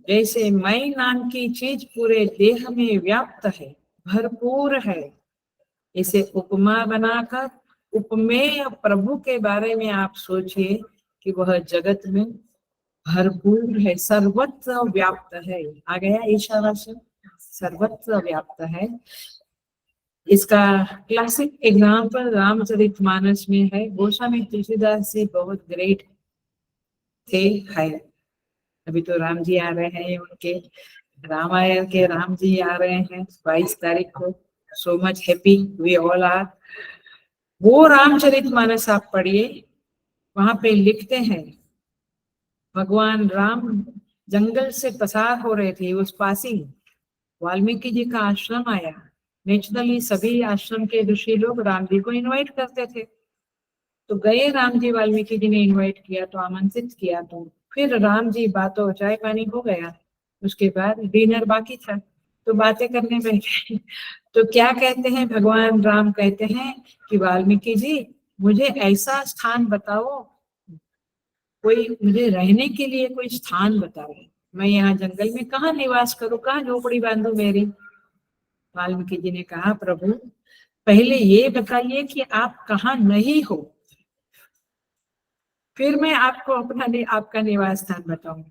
जैसे मैं नाम की चीज पूरे देह में व्याप्त है, भरपूर है, इसे उपमा बनाकर उपमेय प्रभु के बारे में आप सोचिए कि वह जगत में भरपूर है, सर्वत्र व्याप्त है। आ गया ईशावास्य, सर्वत्र व्याप्त है। इसका क्लासिक एग्जाम्पल रामचरितमानस में है। गोस्वामी तुलसीदास जी बहुत ग्रेट थे, है। अभी तो राम जी आ रहे हैं, उनके रामायण के राम जी आ रहे हैं 22 तारीख को। So much happy we all are. वो रामचरितमानस आप पढ़िए, वहां पे लिखते हैं भगवान राम जंगल से पसार हो रहे थे, उस पासिंग वाल्मीकि जी का आश्रम आया, नेचुरली सभी आश्रम के ऋषि लोग राम जी को इनवाइट करते थे। तो गए राम जी, वाल्मीकि जी ने इनवाइट किया तो आमंत्रित किया, तो फिर राम जी बातों चाय पानी हो गया, उसके बाद डिनर बाकी था तो बातें करने बैठे। तो क्या कहते हैं भगवान राम, कहते हैं कि वाल्मीकि जी मुझे ऐसा स्थान बताओ, कोई मुझे रहने के लिए कोई स्थान बताओ, मैं यहाँ जंगल में कहाँ निवास करूँ, कहाँ झोपड़ी बांधू मेरी। वाल्मीकि जी ने कहा प्रभु पहले ये बताइए कि आप कहाँ नहीं हो, फिर मैं आपको आपका निवास स्थान बताऊं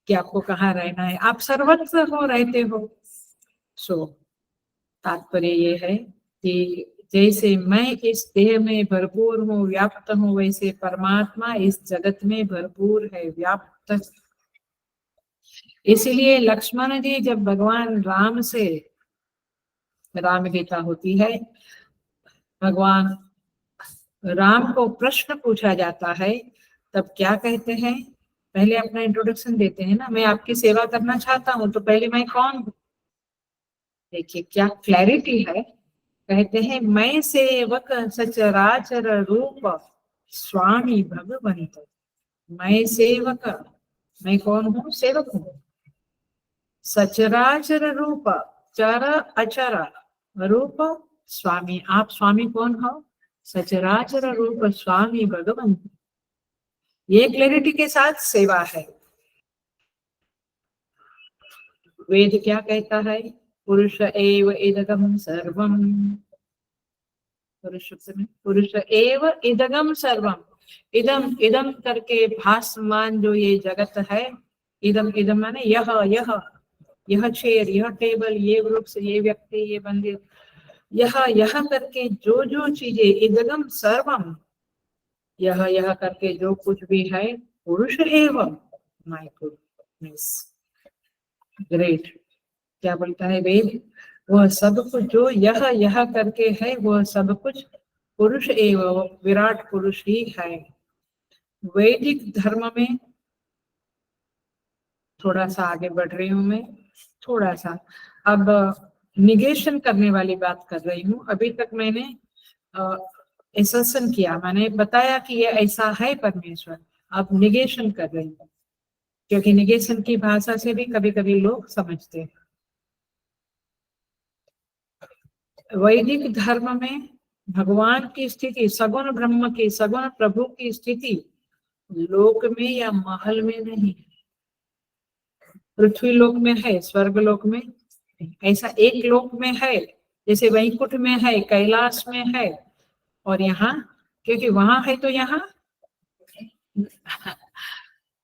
कि आपको कहाँ रहना है। आप सर्वत्र हो, रहते हो। सो तात्पर्य ये है कि जैसे मैं इस देह में भरपूर हूँ, व्याप्त हूँ, वैसे परमात्मा इस जगत में भरपूर है, व्याप्त। इसलिए लक्ष्मण जी जब भगवान राम से राम गीता होती है, भगवान राम को प्रश्न पूछा जाता है, तब क्या कहते हैं, पहले अपना इंट्रोडक्शन देते हैं ना, मैं आपकी सेवा करना चाहता हूँ तो पहले मैं कौन हूँ। देखिए क्या क्लैरिटी है, कहते हैं मैं सेवक सचराचर रूप स्वामी भगवंत। मैं सेवक, मैं कौन हूँ, सेवक हूँ। सचराचर रूप, चर अचर रूप स्वामी, आप स्वामी कौन हो, सचराचर रूप स्वामी भगवंत। ये क्लैरिटी के साथ सेवा है। वेद क्या कहता है, पुरुष एव इदगम सर्वम, पुरुष एव इदगम सर्वम, इदम इदम करके भासमान जो ये जगत है, इदम इदम माने यह चेयर, यह टेबल, ये वृक्ष, ये व्यक्ति, ये मंदिर, यह करके जो जो चीजें, इदगम सर्वम, यह करके जो कुछ भी है, पुरुष एवं, माय गुडनेस, ग्रेट। क्या बोलता है वेद, वह सब कुछ जो यह करके है, वह सब कुछ पुरुष एवं, विराट पुरुष ही है। वैदिक धर्म में, थोड़ा सा आगे बढ़ रही हूँ मैं, थोड़ा सा अब निगेशन करने वाली बात कर रही हूँ। अभी तक मैंने एसर्शन किया, मैंने बताया कि ये ऐसा है परमेश्वर, अब निगेशन कर रही हूँ, क्योंकि निगेशन की भाषा से भी कभी कभी लोग समझते हैं। वैदिक धर्म में भगवान की स्थिति, सगुण ब्रह्म की, सगुण प्रभु की स्थिति लोक में या महल में नहीं, पृथ्वी लोक में है, स्वर्ग लोक में ऐसा एक लोक में है, जैसे वैकुंठ में है, कैलाश में है, और यहाँ क्योंकि वहां है तो यहाँ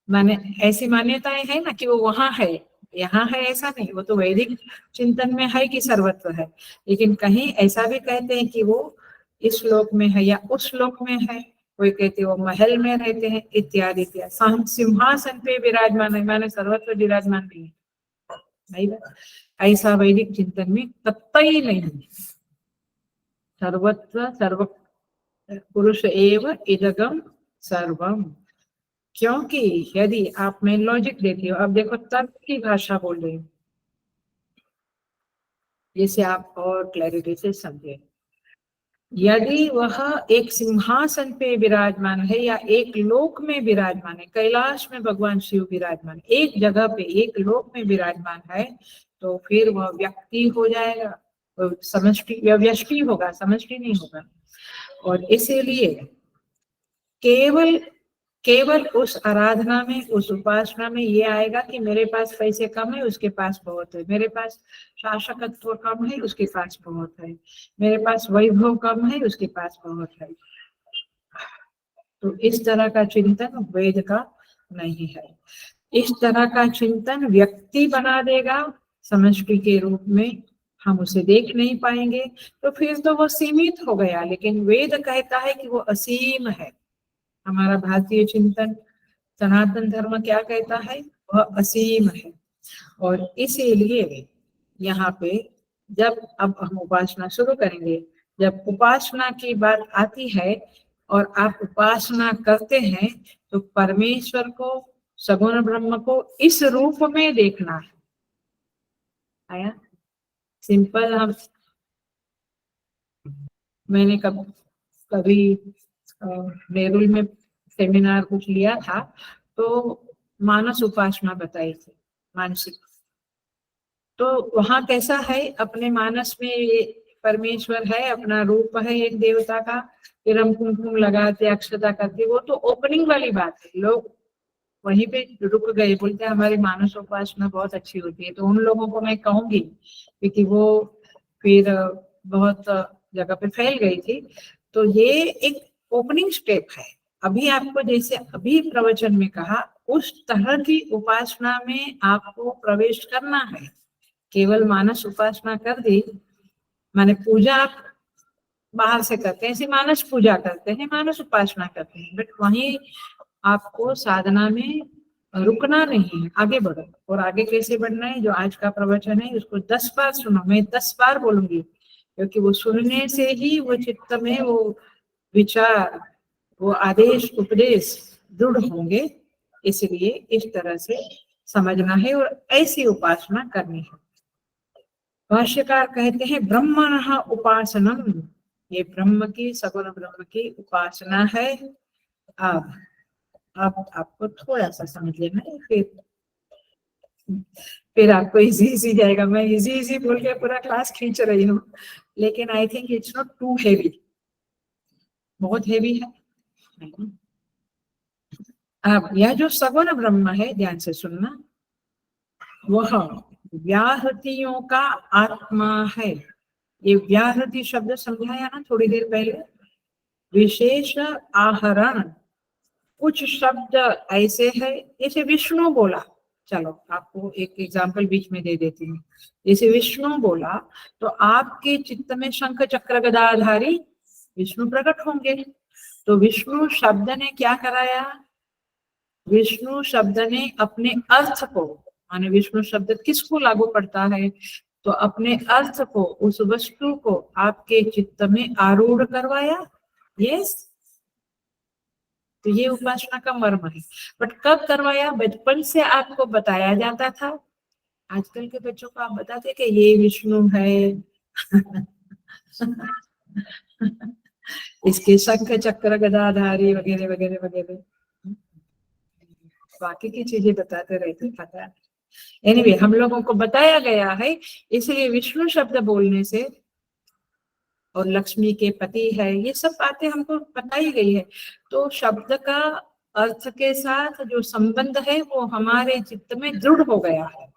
माने ऐसी मान्यताएं है ना कि वो वहां है, यहाँ है, ऐसा नहीं। वो तो वैदिक चिंतन में है कि सर्वत्र है, लेकिन कहीं ऐसा भी कहते हैं कि वो इस श्लोक में है या उस श्लोक में है, कोई कहते वो महल में रहते हैं, इत्यादि इत्यादि। सिंहासन पे विराजमान है माने सर्वत्र विराजमान नहीं है, नहीं बात ऐसा वैदिक चिंतन में कतई नहीं है। सर्वत्र सर्व पुरुष एव इदगम सर्वम, क्योंकि यदि आप, मैं लॉजिक देती हूँ, अब देखो तर्क की भाषा बोल रही हूँ, जिसे आप और क्लैरिटी से समझे। यदि वह एक सिंहासन पे विराजमान है या एक लोक में विराजमान है, कैलाश में भगवान शिव विराजमान, एक जगह पे एक लोक में विराजमान है, तो फिर वह व्यक्ति हो जाएगा, समष्टि या व्यष्टि होगा, समष्टि नहीं होगा। और इसीलिए केवल केवल उस आराधना में, उस उपासना में ये आएगा कि मेरे पास पैसे कम है, उसके पास बहुत है, मेरे पास शासकत्व कम है, उसके पास बहुत है, मेरे पास वैभव कम है, उसके पास बहुत है। तो इस तरह का चिंतन वेद का नहीं है। इस तरह का चिंतन व्यक्ति बना देगा समष्टि के रूप में, हम उसे देख नहीं पाएंगे, तो फिर तो वो सीमित हो गया। लेकिन वेद कहता है कि वो असीम है। हमारा भारतीय चिंतन, सनातन धर्म क्या कहता है, वह असीम है। और इसीलिए यहाँ पे जब अब हम उपासना शुरू करेंगे, जब उपासना की बात आती है और आप उपासना करते हैं, तो परमेश्वर को, सगुण ब्रह्म को इस रूप में देखना है। आया सिंपल, हम मैंने कभी नेरुल में सेमिनार कुछ लिया था, तो मानस उपासना बताई थी, मानसिक। तो वहां कैसा है, अपने मानस में ये परमेश्वर है, अपना रूप है एक देवता का, फिर हम कुमकुम लगाते, अक्षता करते, वो तो ओपनिंग वाली बात है। लोग वहीं पे रुक गए, बोलते हैं हमारी मानस उपासना बहुत अच्छी होती है। तो उन लोगों को मैं कहूंगी, क्योंकि वो फिर बहुत जगह पे फैल गई थी। तो ये एक ओपनिंग स्टेप है। अभी आपको जैसे अभी प्रवचन में कहा, उस तरह की उपासना में आपको प्रवेश करना है। केवल मानस उपासना कर दी, माने पूजा आप बाहर से करते हैं, ऐसे मानस पूजा करते हैं, मानस उपासना करते हैं, बट वहीं आपको साधना में रुकना नहीं है, आगे बढ़ो। और आगे कैसे बढ़ना है, जो आज का प्रवचन है उसको 10 बार सुनो, मैं 10 बार बोलूंगी, क्योंकि वो सुनने से ही वो चित्त में वो विचार, वो आदेश उपदेश दृढ़ होंगे। इसलिए इस तरह से समझना है और ऐसी उपासना करनी है। भाष्यकार कहते हैं ब्रह्मणः उपासनम, ये ब्रह्म की, सगुण ब्रह्म की उपासना है। अब आपको थोड़ा सा समझ लेना है, फिर आपको इजी इजी जाएगा। मैं इजी इजी बोल के पूरा क्लास खींच रही हूँ, लेकिन I think it's not too heavy, बहुत हेवी है। अब यह जो सगुण ब्रह्म है, ध्यान से सुनना, वह व्याहृतियों का आत्मा है। ये व्याहृति शब्द समझाया ना थोड़ी देर पहले, विशेष आहरण। कुछ शब्द ऐसे है, जैसे विष्णु बोला, चलो आपको एक एग्जांपल बीच में दे देती हूँ। जैसे विष्णु बोला, तो आपके चित्त में शंख चक्र गदाधारी विष्णु प्रकट होंगे। तो विष्णु शब्द ने क्या कराया, विष्णु शब्द ने अपने अर्थ को, माने विष्णु शब्द किसको लागू पड़ता है, तो अपने अर्थ को, उस वस्तु को आपके चित्त में आरूढ़ करवाया। यस, तो ये उपासना का मर्म है। बट कब करवाया, बचपन से आपको बताया जाता था। आजकल के बच्चों को आप बताते कि ये विष्णु है इसके शंख चक्र गदाधारी वगैरह वगैरह वगैरह, बाकी की चीजें बताते रहते, पता नहीं। एनीवे, हम लोगों को बताया गया है, इसलिए विष्णु शब्द बोलने से, और लक्ष्मी के पति है, ये सब बातें हमको बताई गई है। तो शब्द का अर्थ के साथ जो संबंध है वो हमारे चित्त में दृढ़ हो गया है।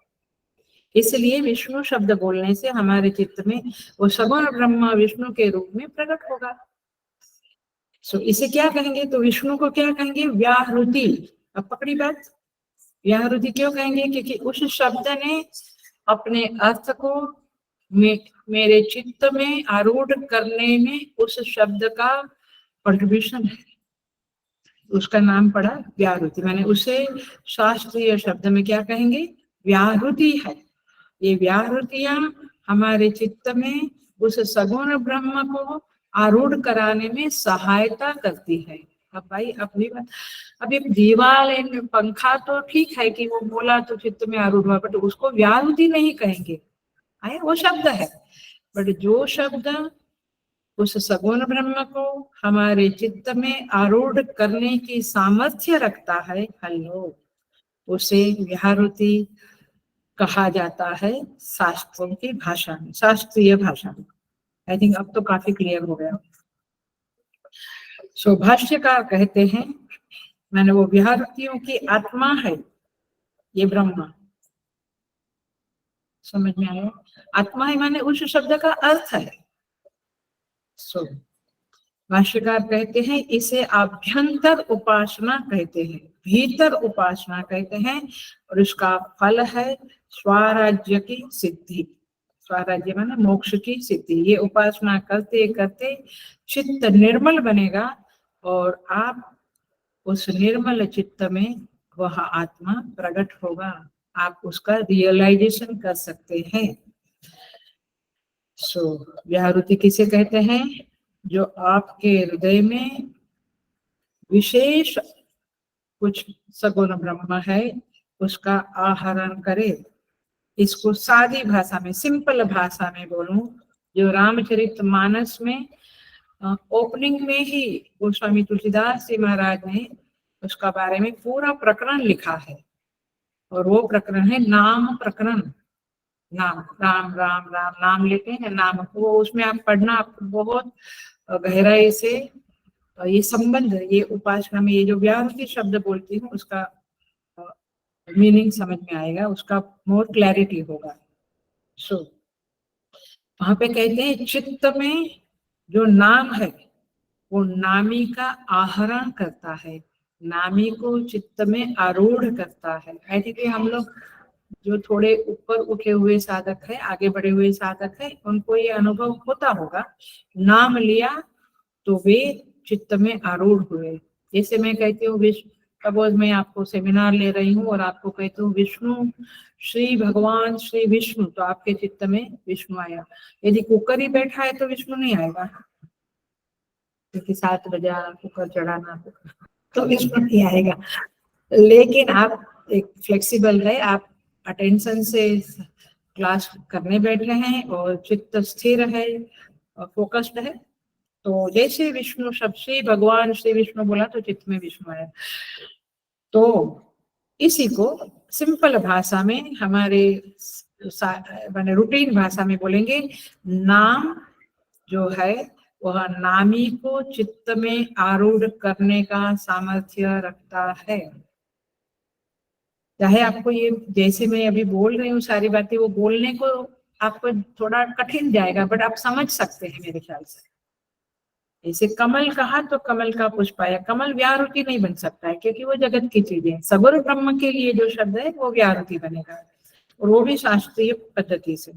इसलिए विष्णु शब्द बोलने से हमारे चित्त में वो सगुण ब्रह्मा विष्णु के रूप में प्रकट होगा। सो इसे क्या कहेंगे, तो विष्णु को क्या कहेंगे, व्याहृति। अब पकड़ी बात, व्याहृति क्यों कहेंगे, क्योंकि उस शब्द ने अपने अर्थ को मेरे चित्त में आरूढ़ करने में उस शब्द का कंट्रीब्यूशन है, उसका नाम पड़ा व्याहृति। मैंने उसे शास्त्रीय शब्द में क्या कहेंगे, व्याहृति है। ये व्याहृतियां हमारे चित्त में उस सगुण ब्रह्म को आरूढ़ कराने में सहायता करती है। अब भाई अपनी बात, अब एक दीवार पंखा तो ठीक है कि वो बोला तो चित्त में आरूढ़ हुआ, बट उसको व्याहृति नहीं कहेंगे, है वो शब्द है। बट जो शब्द उस सगुण ब्रह्म को हमारे चित्त में आरूढ़ करने की सामर्थ्य रखता है, हल्लो, उसे व्याहृति कहा जाता है शास्त्रों की भाषा में, शास्त्रीय भाषा में। आई थिंक अब तो काफी क्लियर हो गया। सो भाष्यकार कहते हैं, मैंने वो व्याहृतियों की आत्मा है ये ब्रह्मा, समझ में आया। आत्मा है माने उस शब्द का अर्थ है। सो भाष्यकार कहते हैं इसे आभ्यंतर उपासना कहते हैं, भीतर उपासना कहते हैं, और उसका फल है स्वराज्य की सिद्धि। स्वराज्य माने मोक्ष की सिद्धि। ये उपासना करते करते चित्त निर्मल बनेगा, और आप उस निर्मल चित्त में वह आत्मा प्रकट होगा, आप उसका रियलाइजेशन कर सकते हैं। सो व्याहृति किसे कहते हैं, जो आपके हृदय में विशेष कुछ सगुण ब्रह्म है उसका आहरण करे। इसको सादी भाषा में, सिंपल भाषा में बोलूं, जो रामचरितमानस में ओपनिंग में ही गोस्वामी तुलसीदास जी महाराज ने उसका बारे में पूरा प्रकरण लिखा है, और वो प्रकरण है नाम प्रकरण। नाम, राम राम राम नाम लेते हैं नाम, वो उसमें आप पढ़ना, आपको बहुत गहराई से ये संबंध, ये उपासना में ये जो व्याहृति शब्द बोलती हूँ उसका मीनिंग समझ में आएगा, उसका मोर क्लैरिटी होगा। सो वहां पे कहते हैं चित्त में जो नाम है वो नामी का आहरण करता है, नामी को चित्त में आरूढ़ करता है। आई थिंक हम लोग जो थोड़े ऊपर उठे हुए साधक है, आगे बढ़े हुए साधक है, उनको ये अनुभव होता होगा, नाम लिया तो वे चित्त में आरूढ़ हुए। जैसे मैं कहती हूँ विष्णु, सपोज मैं आपको सेमिनार ले रही हूँ और आपको कहती हूँ विष्णु, श्री भगवान श्री विष्णु, तो आपके चित्त में विष्णु आया। यदि कुकर ही बैठा है तो विष्णु नहीं आएगा, क्योंकि 7 बजा कुकर चढ़ाना तो विष्णु नहीं आएगा। लेकिन आप एक फ्लेक्सिबल रहे, आप अटेंशन से क्लास करने बैठे हैं और चित्त स्थिर है और फोकस्ड है, तो जैसे विष्णु शब्द, श्री भगवान श्री विष्णु बोला तो चित्त में विष्णु आया। तो इसी को सिंपल भाषा में, हमारे माने रूटीन भाषा में बोलेंगे, नाम जो है वह नामी को चित्त में आरूढ़ करने का सामर्थ्य रखता है। चाहे आपको ये, जैसे मैं अभी बोल रही हूँ सारी बातें, वो बोलने को आपको थोड़ा कठिन जाएगा, बट आप समझ सकते हैं मेरे ख्याल से। जैसे कमल कहा तो कमल का पुष्प आया, कमल व्याहृति नहीं बन सकता है क्योंकि वो जगत की चीजें है। सगुण ब्रह्म के लिए जो शब्द है वो व्याहृति बनेगा, और वो भी शास्त्रीय पद्धति से।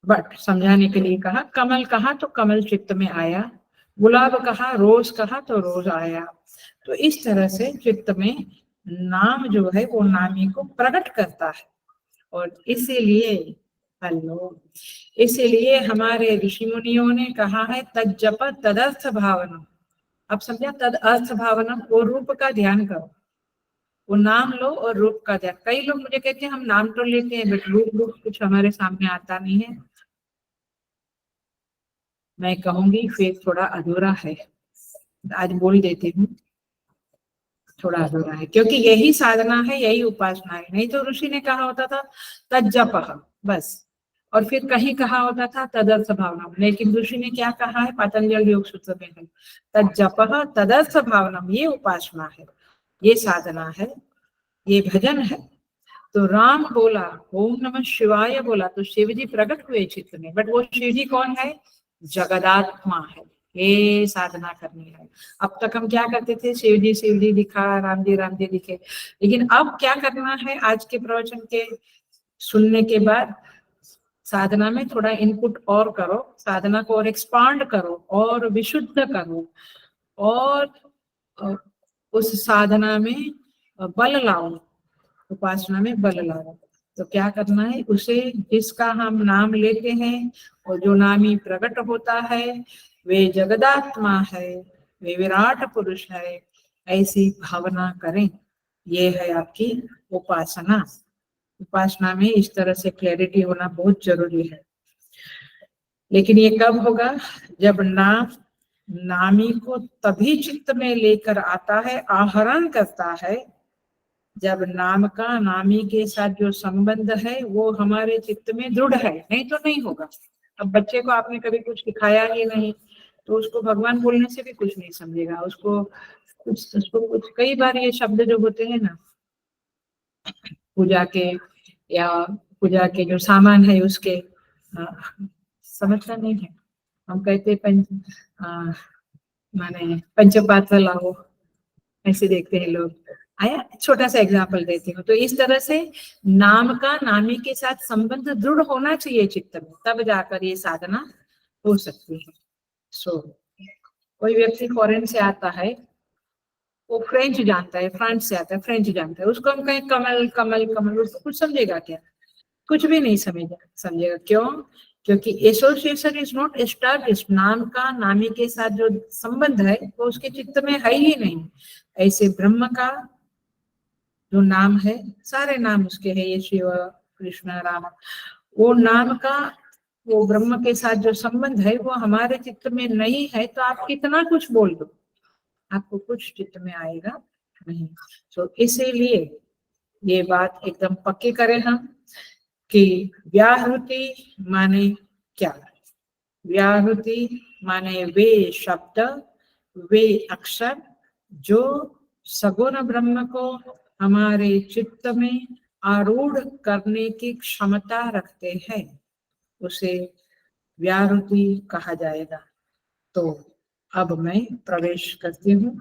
बट समझाने के लिए कहा, कमल कहा तो कमल चित्त में आया, गुलाब कहा, रोज कहा तो रोज आया। तो इस तरह से चित्त में नाम जो है वो नामी को प्रकट करता है, और इसीलिए इसीलिए हमारे ऋषि मुनियों ने कहा है तज्जप तदर्थ भावना। अब समझा, तद अर्थ भावना, वो रूप का ध्यान करो, वो नाम लो और रूप का ध्यान। कई लोग मुझे कहते हैं हम नाम तो लेते हैं बट रूप कुछ हमारे सामने आता नहीं है। मैं कहूंगी फिर थोड़ा अधूरा है, आज बोल देती हूँ, थोड़ा अधूरा है, क्योंकि यही साधना है, यही उपासना है। नहीं तो ऋषि ने कहा होता था तज्जपः बस, और फिर कहीं कहा होता था तदर्थ भावना। लेकिन ऋषि ने क्या कहा है, पतंजल योग सूत्र में है, तज्जपः तदर्थ भावना, ये उपासना है, ये साधना है, ये भजन है। तो राम बोला, ओम नमः शिवाय बोला, तो शिव जी प्रकट हुए चित्त में, बट वो शिव जी कौन है, जगदात्मा है, ये साधना करनी है। अब तक हम क्या करते थे, शिव जी दिखा, राम जी दिखे, लेकिन अब क्या करना है, आज के प्रवचन के सुनने के बाद साधना में थोड़ा इनपुट और करो, साधना को और एक्सपांड करो और विशुद्ध करो, और उस साधना में बल लाओ, उपासना में बल लाओ। तो क्या करना है, उसे जिसका हम नाम लेते हैं और जो नामी प्रकट होता है वे जगदात्मा है, वे विराट पुरुष है, ऐसी भावना करें। ये है आपकी उपासना। उपासना में इस तरह से क्लैरिटी होना बहुत जरूरी है। लेकिन ये कब होगा, जब नामी को तभी चित्त में लेकर आता है, आहरण करता है, जब नाम का नामी के साथ जो संबंध है वो हमारे चित्त में दृढ़ है, नहीं तो नहीं होगा। अब बच्चे को आपने कभी कुछ सिखाया ही नहीं तो उसको भगवान बोलने से भी कुछ नहीं समझेगा, उसको कुछ कई बार ये शब्द जो होते हैं ना, पूजा के या पूजा के जो सामान है उसके समझता नहीं है। हम कहते माने पंचपात्र लाओ, ऐसे देखते हैं लोग। आया, छोटा सा एग्जाम्पल देती हूँ। तो इस तरह से नाम का नामी के साथ संबंध दृढ़ होना चाहिए चित्त में, तब जाकर ये साधना हो सकती है। सो कोई व्यक्ति फॉरेन से आता है, वो फ्रेंच जानता है, फ्रांस से आता है, फ्रेंच जानता है, उसको हम कहें कमल कमल कमल, उसको कुछ समझेगा क्या, कुछ भी नहीं समझेगा। क्यों, क्योंकि एसोसिएशन इज नॉट एस्टैब्लिश्ड, नाम का नामी के साथ जो संबंध है वो उसके चित्त में है ही नहीं। ऐसे ब्रह्म का जो नाम है, सारे नाम उसके है, ये शिव कृष्ण राम, वो नाम का वो ब्रह्म के साथ जो संबंध है वो हमारे चित्त में नहीं है, तो आप कितना कुछ बोल दो, आपको कुछ चित्त में आएगा नहीं। तो इसीलिए ये बात एकदम पक्की करें हम कि व्याहृति माने क्या। व्याहृति माने वे शब्द, वे अक्षर जो सगुण ब्रह्म को हमारे चित्त में आरूढ़ करने की क्षमता रखते हैं, उसे व्याहृति कहा जाएगा। तो अब मैं प्रवेश करती हूँ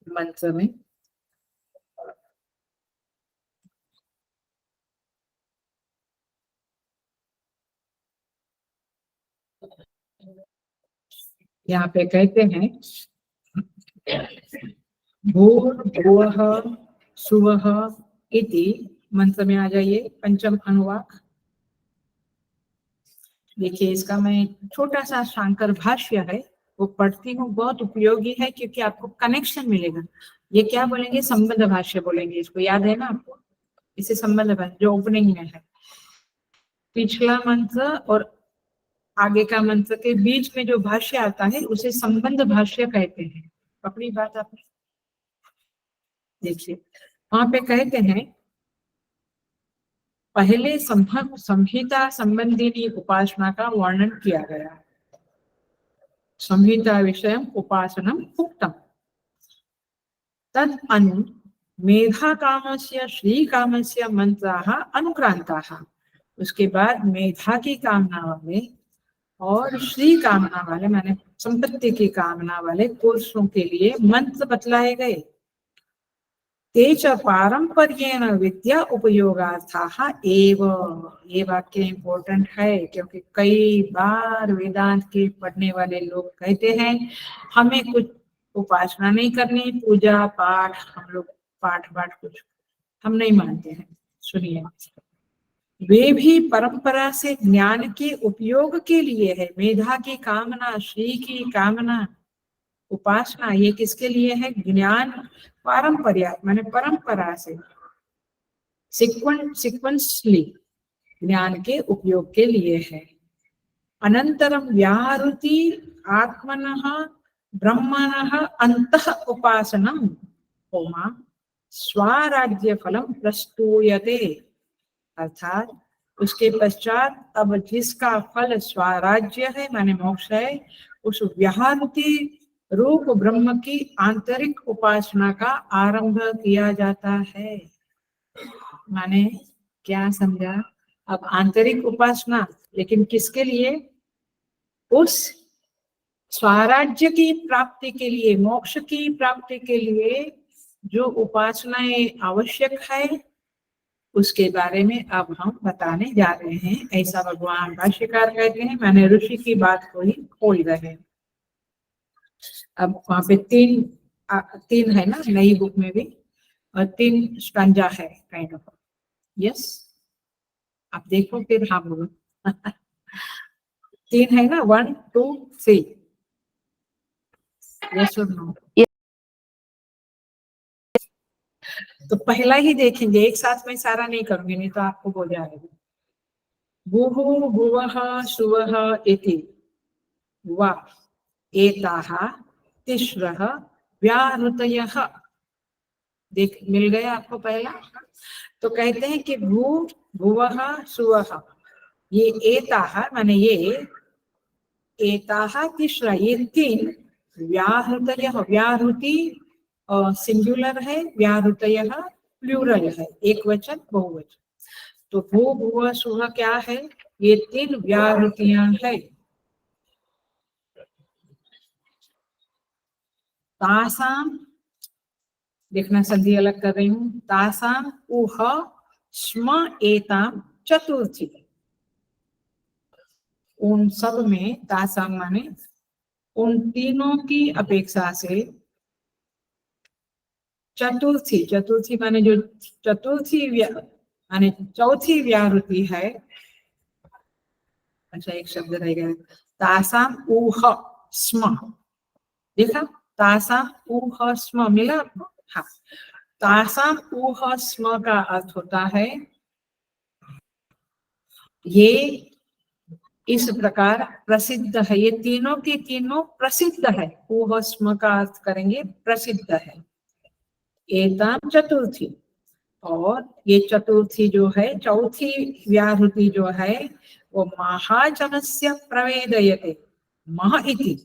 मंत्र में। यहाँ पे कहते हैं भूर्भुवः सुवः इति, मंत्र में आ जाइए, पंचम अनुवाक। देखिए इसका मैं छोटा सा शांकर भाष्य है वो पढ़ती हूँ, बहुत उपयोगी है क्योंकि आपको कनेक्शन मिलेगा। ये क्या बोलेंगे, संबंध भाष्य बोलेंगे, इसको याद है ना आपको, इसे संबंध भाष्य जो ओपनिंग में है। पिछला मंत्र और आगे का मंत्र के बीच में जो भाष्य आता है उसे संबंध भाष्य कहते हैं। पकड़ी बात आपने। देखिए वहां पे कहते हैं पहले संहिता संबंधिनी उपासना का वर्णन किया गया। संहिता विषयम उपासनम उक्तम तद अनु मेधा कामस्य श्री कामस्य मंत्राः अनुक्रांताः। उसके बाद मेधा की कामना वाले और श्री कामना वाले माने संपत्ति की कामना वाले पुरुषों के लिए मंत्र बतलाए गए। तेज पारंपर्येण विद्या उपयोगार्थाः एव। ये वाक्य इम्पोर्टेंट है क्योंकि कई बार वेदांत के पढ़ने वाले लोग कहते हैं हमें कुछ उपासना नहीं करनी, पूजा पाठ, हम लोग पाठ कुछ हम नहीं मानते हैं। सुनिए, वे भी परंपरा से ज्ञान के उपयोग के लिए है। मेधा की कामना, श्री की कामना, उपासना, ये किसके लिए है, ज्ञान पारंपरिया माने परंपरा से सिक्वेंसली ज्ञान के उपयोग के लिए है। अनंतरम व्याहृति आत्मनः ब्रह्मणः अंतः उपासनम होमा स्वराज्य फलम प्रस्तूयते। अर्थात उसके पश्चात अब जिसका फल स्वराज्य है माने मोक्ष है, उस व्याहृति रूप ब्रह्म की आंतरिक उपासना का आरंभ किया जाता है। माने क्या समझा, अब आंतरिक उपासना, लेकिन किसके लिए, उस स्वराज्य की प्राप्ति के लिए, मोक्ष की प्राप्ति के लिए जो उपासनाएं आवश्यक है उसके बारे में अब हम बताने जा रहे हैं। ऐसा भगवान भाष्यकार कहते हैं, मैंने ऋषि की बात को ही खोल रहे हैं। अब वहां पे तीन है ना नई बुक में भी, और 3 स्टंजा है काइंड ऑफ। यस, आप देखो फिर हाँ बोलो। 3 है ना, 1 2 3। यस और नो? तो पहला ही देखेंगे, एक साथ में सारा नहीं करूंगी नहीं तो आपको बोल जाएगा। भूः भुवः सुवः इति वा एताः तिस्रः व्याहृतयः। देख मिल गया आपको पहला। तो कहते हैं कि भू भुवः सुवः, ये एताः माने ये एताः तिस्रः, ये 3 व्याहृतयः। व्याहृति सिंगुलर है, व्याहृतयः प्लूरल है, एक वचन बहुवचन। तो भू भुव सुवः क्या है, ये 3 व्याहृतियां है। तासाम, देखना संधि अलग कर रही हूँ, तासाम उह स्म एताम चतुर्थी। उन सब में, तासाम माने उन तीनों की अपेक्षा से चतुर्थी, चतुर्थी माने जो चतुर्थी माने चौथी व्याहृति है। अच्छा एक शब्द रह गया, तासाम उह स्म, देखा, तासाम उह स्म मिला आपको। हाँ, तासाम ऊह स्म का अर्थ होता है ये इस प्रकार प्रसिद्ध है, ये तीनों की तीनों प्रसिद्ध है। ऊह स्म का अर्थ करेंगे प्रसिद्ध है। एताम चतुर्थी, और ये चतुर्थी जो है, चौथी व्याहृति जो है वो महाजनस्य प्रवेदयते। मह इति,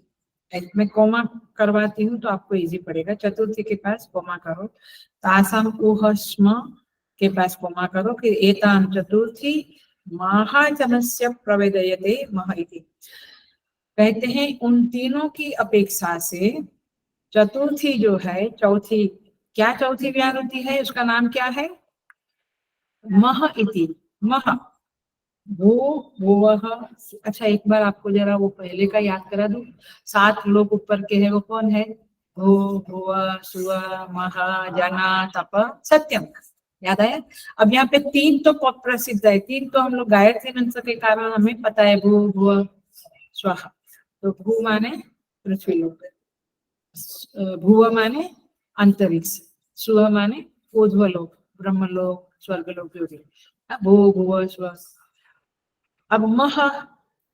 मैं कोमा करवाती हूँ तो आपको इजी पड़ेगा। चतुर्थी के पास कोमा करो, तासाम ऊह स्म के पास कोमा करो, फिर एताम चतुर्थी महाजनस्य प्रवेदयते मह इति। कहते हैं उन तीनों की अपेक्षा से चतुर्थी जो है, चौथी, क्या चौथी व्याहृति है, उसका नाम क्या है? मह इति। मह, भू भुवः। अच्छा, एक बार आपको जरा वो पहले का याद करा दूं। 7 लोग ऊपर के हैं, वो कौन है? भू भुव सुव मह जना तप सत्यम। याद आया? अब यहाँ पे 3 तो प्रसिद्ध है, 3 तो हम लोग गायत्री मंत्र के कारण हमें पता है, भू भुव स्वः। तो भू माने पृथ्वी लोक, भुव माने अंतरिक्ष, सुव माने ऊर्ध्वलोक, ब्रह्मलोक, स्वर्गलोक, जो भी। भू भुव स्व। अब मह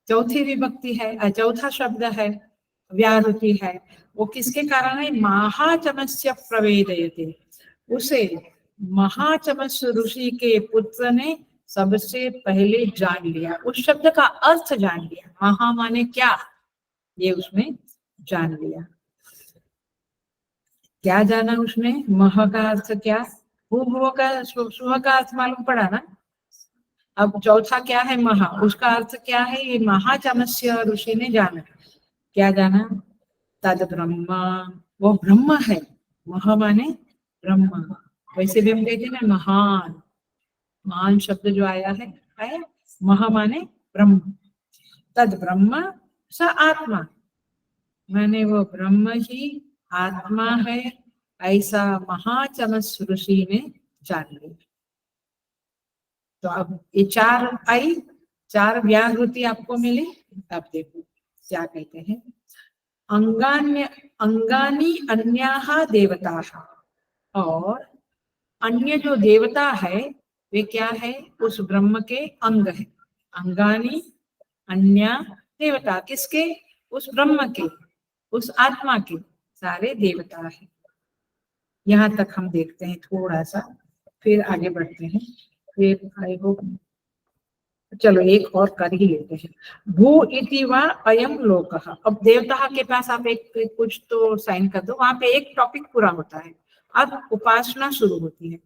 चौथी विभक्ति है, चौथा शब्द है, व्याहृति है, वो किसके कारण है? महाचमस्य प्रवेदयते, उसे महाचमस ऋषि के पुत्र ने सबसे पहले जान लिया, उस शब्द का अर्थ जान लिया। महा माने क्या, ये उसने जान लिया। क्या जाना उसने? मह का अर्थ क्या, भू भुव का सुह का अर्थ मालूम पड़ा ना। अब चौथा क्या है? महा, उसका अर्थ क्या है? ये महाचमस्य ऋषि ने जाना। क्या जाना? तद ब्रह्म, वो ब्रह्म है। मह माने ब्रह्म, वैसे भी हम कहते हैं ना महान, महान शब्द जो आया है मह माने ब्रह्म। तद ब्रह्म स आत्मा, माने वो ब्रह्म ही आत्मा है, ऐसा महाचमस ऋषि ने जान लिया। तो अब ये 4 आई, 4 व्याहृति आपको मिली। अब देखो क्या कहते हैं, अंगान्य अंगानी अन्याहा देवताः, और अन्य जो देवता है वे क्या है? उस ब्रह्म के अंग है। अंगानी अन्य देवता, किसके? उस ब्रह्म के, उस आत्मा के सारे देवता है। यहाँ तक हम देखते हैं थोड़ा सा, फिर आगे बढ़ते हैं। फिर आई होप, चलो एक और कर ही लेते हैं। भू इति वा अयम लोकः। अब देवता के पास आप एक कुछ तो साइन कर दो, वहां पे एक टॉपिक पूरा होता है, अब उपासना शुरू होती है।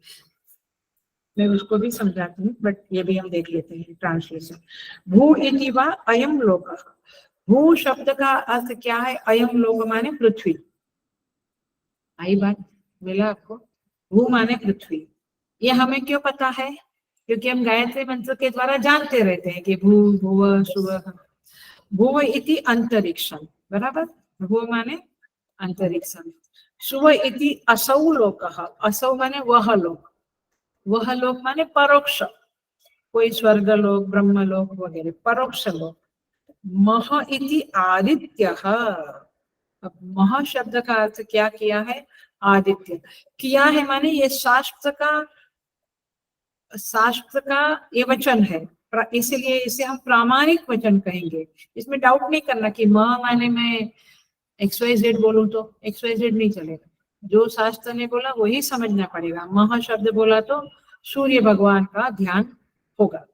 मैं उसको भी समझाती हूँ, बट ये भी हम देख लेते हैं ट्रांसलेशन। भू इति वा अयम लोकः, भू शब्द का अर्थ क्या है? अयम लोक माने पृथ्वी। आई बात, मिला आपको? भू माने पृथ्वी। ये हमें क्यों पता है? क्योंकि हम गायत्री मंत्र के द्वारा जानते रहते हैं कि भू भुव सुवः। भुव इति अंतरिक्षम, बराबर? भुव माने अंतरिक्षम। सुव इति असौ लोकः, असौ माने वह लोक, वह लोक माने परोक्ष, कोई स्वर्ग लोक, ब्रह्म लोक वगैरह, परोक्ष लोक। मह इति आदित्यः। अब मह शब्द का अर्थ क्या किया है? आदित्य किया है, माने ये शास्त्र का ये वचन है, इसलिए इसे हम प्रामाणिक वचन कहेंगे। इसमें डाउट नहीं करना कि म माने मैं XYZ बोलूं तो XYZ नहीं चलेगा, जो शास्त्र ने बोला वही समझना पड़ेगा। मह शब्द बोला तो सूर्य भगवान का ध्यान होगा।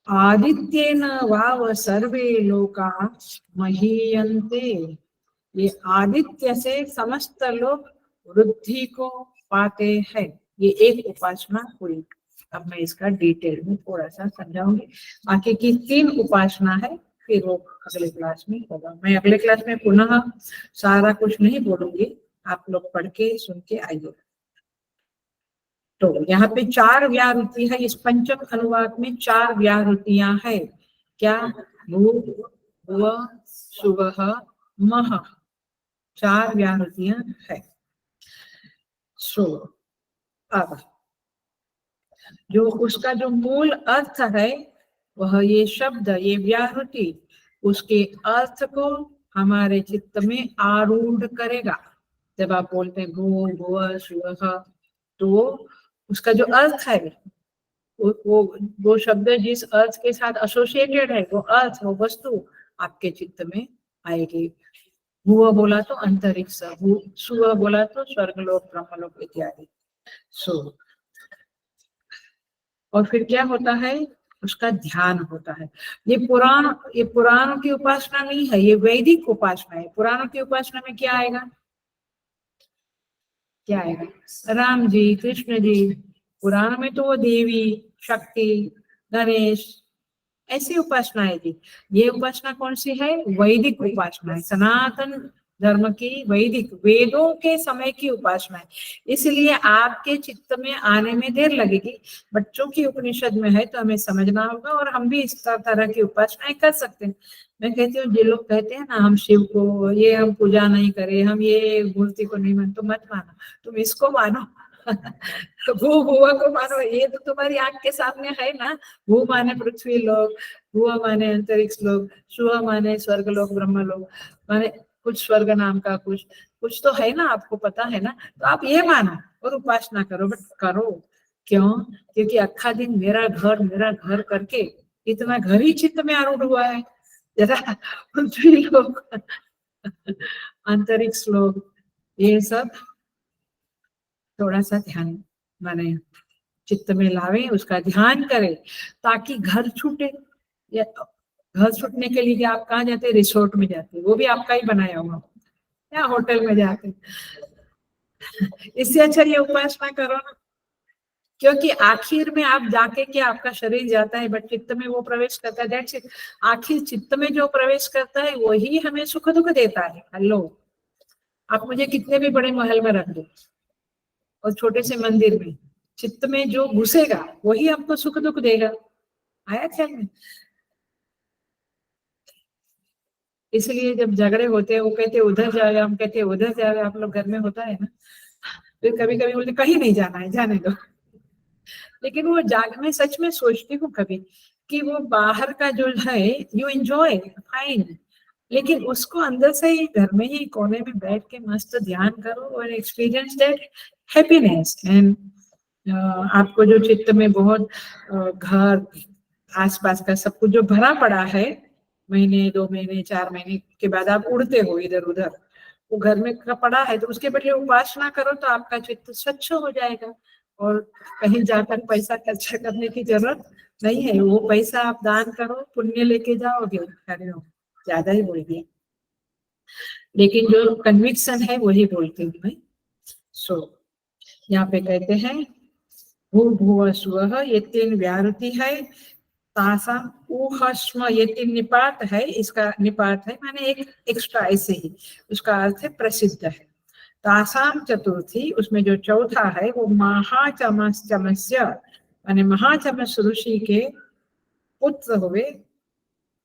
आदित्येन वाव सर्वे लोका महीयन्ते, ये आदित्य से समस्त लोग वृद्धि को पाते हैं। ये एक उपासना हुई। अब मैं इसका डिटेल में थोड़ा सा समझाऊंगी, बाकी की 3 उपासना है, फिर वो अगले क्लास में होगा। मैं अगले क्लास में पुनः सारा कुछ नहीं बोलूंगी, आप लोग पढ़ के सुन के आइए। तो यहाँ पे 4 व्याहृति है, इस पंचम अनुवाद में 4 व्याहृतियां है। क्या? भू भुव सुवः मह, 4 व्याहृतियां है। सो अब जो उसका जो मूल अर्थ है वह ये शब्द, ये व्याहृति उसके अर्थ को हमारे चित्त में आरूढ़ करेगा। जब आप बोलते हैं भू भुव सुवः, तो उसका जो अर्थ है वो शब्द जिस अर्थ के साथ एसोसिएटेड है, वो अर्थ, वो वस्तु आपके चित्त में आएगी। भूव बोला तो अंतरिक्ष, सुव बोला तो स्वर्गलोक, ब्रह्मलोक इत्यादि। सो और फिर क्या होता है, उसका ध्यान होता है। ये पुराणों की उपासना नहीं है, ये वैदिक उपासना है। पुराणों की उपासना में क्या आएगा, क्या आएगा, राम जी, कृष्ण जी। पुराण में तो वो देवी, शक्ति, गणेश, ऐसी उपासनाएं थी। ये उपासना कौन सी है, वैदिक उपासना है, सनातन धर्म की, वैदिक वेदों के समय की उपासना है। इसलिए आपके चित्त में आने में देर लगेगी। बच्चों की उपनिषद में है तो हमें समझना होगा, और हम भी इस तरह की उपासनाएं कर सकते हैं। मैं कहती हूँ, जो लोग कहते हैं ना हम शिव को, ये हम पूजा नहीं करें, हम ये मूर्ति को नहीं मानते, तो मत मानो, तुम इसको मानो। भू भुआ को मानो, ये तो तुम्हारी आंख के सामने है ना। भू माने पृथ्वी लोक, भुआ माने अंतरिक्ष लोक, सुआ माने स्वर्ग लोक, ब्रह्म लोक, माने कुछ स्वर्ग नाम का कुछ तो है ना, आपको पता है ना। तो आप ये मानो और उपासना करो, बट करो क्यों, क्योंकि अखा दिन मेरा घर करके इतना घर ही चित्त में आरूढ़ हुआ है। जरा पृथ्वी लोक, अंतरिक्ष लोक, ये सब थोड़ा सा ध्यान माने चित्त में लावे, उसका ध्यान करें, ताकि घर छूटे। या घर छूटने के लिए आप कहाँ जाते, रिसोर्ट में जाते, वो भी आपका ही बनाया हुआ, या होटल में जाते। इससे अच्छा ये उपासना करो ना, क्योंकि आखिर में आप जाके क्या, आपका शरीर जाता है बट चित्त में वो प्रवेश करता है, दैट्स इट। आखिर चित्त में जो प्रवेश करता है वही हमें सुख दुख देता है। हेलो, आप मुझे कितने भी बड़े महल में रख दो और छोटे से मंदिर में, चित्त में जो घुसेगा वही आपको सुख दुख देगा। आया ख्याल में? इसलिए जब झगड़े होते हैं, वो कहते हैं उधर जाए, हम कहते हैं उधर जाए, आप लोग घर में होता है ना, फिर कभी कभी बोलते कहीं नहीं जाना है, जाने दो। लेकिन वो मैं सच में सोचती हूँ कभी कि वो बाहर का जो है, यू एंजॉय फाइन, लेकिन उसको अंदर से ही घर में ही कोने में बैठ के मस्त ध्यान करो और एक्सपीरियंस दैट हैप्पीनेस। एंड आपको जो चित्त में बहुत घर आसपास का सब कुछ जो भरा पड़ा है, महीने 2 महीने 4 महीने के बाद आप उड़ते हो इधर उधर, वो घर में पड़ा है, तो उसके बदले उपासना करो तो आपका चित्त स्वच्छ हो जाएगा। और कहीं जाकर पैसा खर्चा करने की जरूरत नहीं है, वो पैसा आप दान करो, पुण्य लेके जाओगे। अरे हो, ज्यादा ही बोल दिया, लेकिन जो कन्विक्शन है वही बोलती हूँ मैं। सो यहाँ पे कहते हैं भू भुव स्व, ये 3 व्याहृति है। तासाम ऊहस्म, ये 3 निपात है, इसका निपात है माने एक एक्स्ट्रा ऐसे ही, उसका अर्थ है प्रसिद्ध है। तासाम चतुर्थी, उसमें जो चौथा है वो महाचमस्य माने महाचमस ऋषि के पुत्र हुए,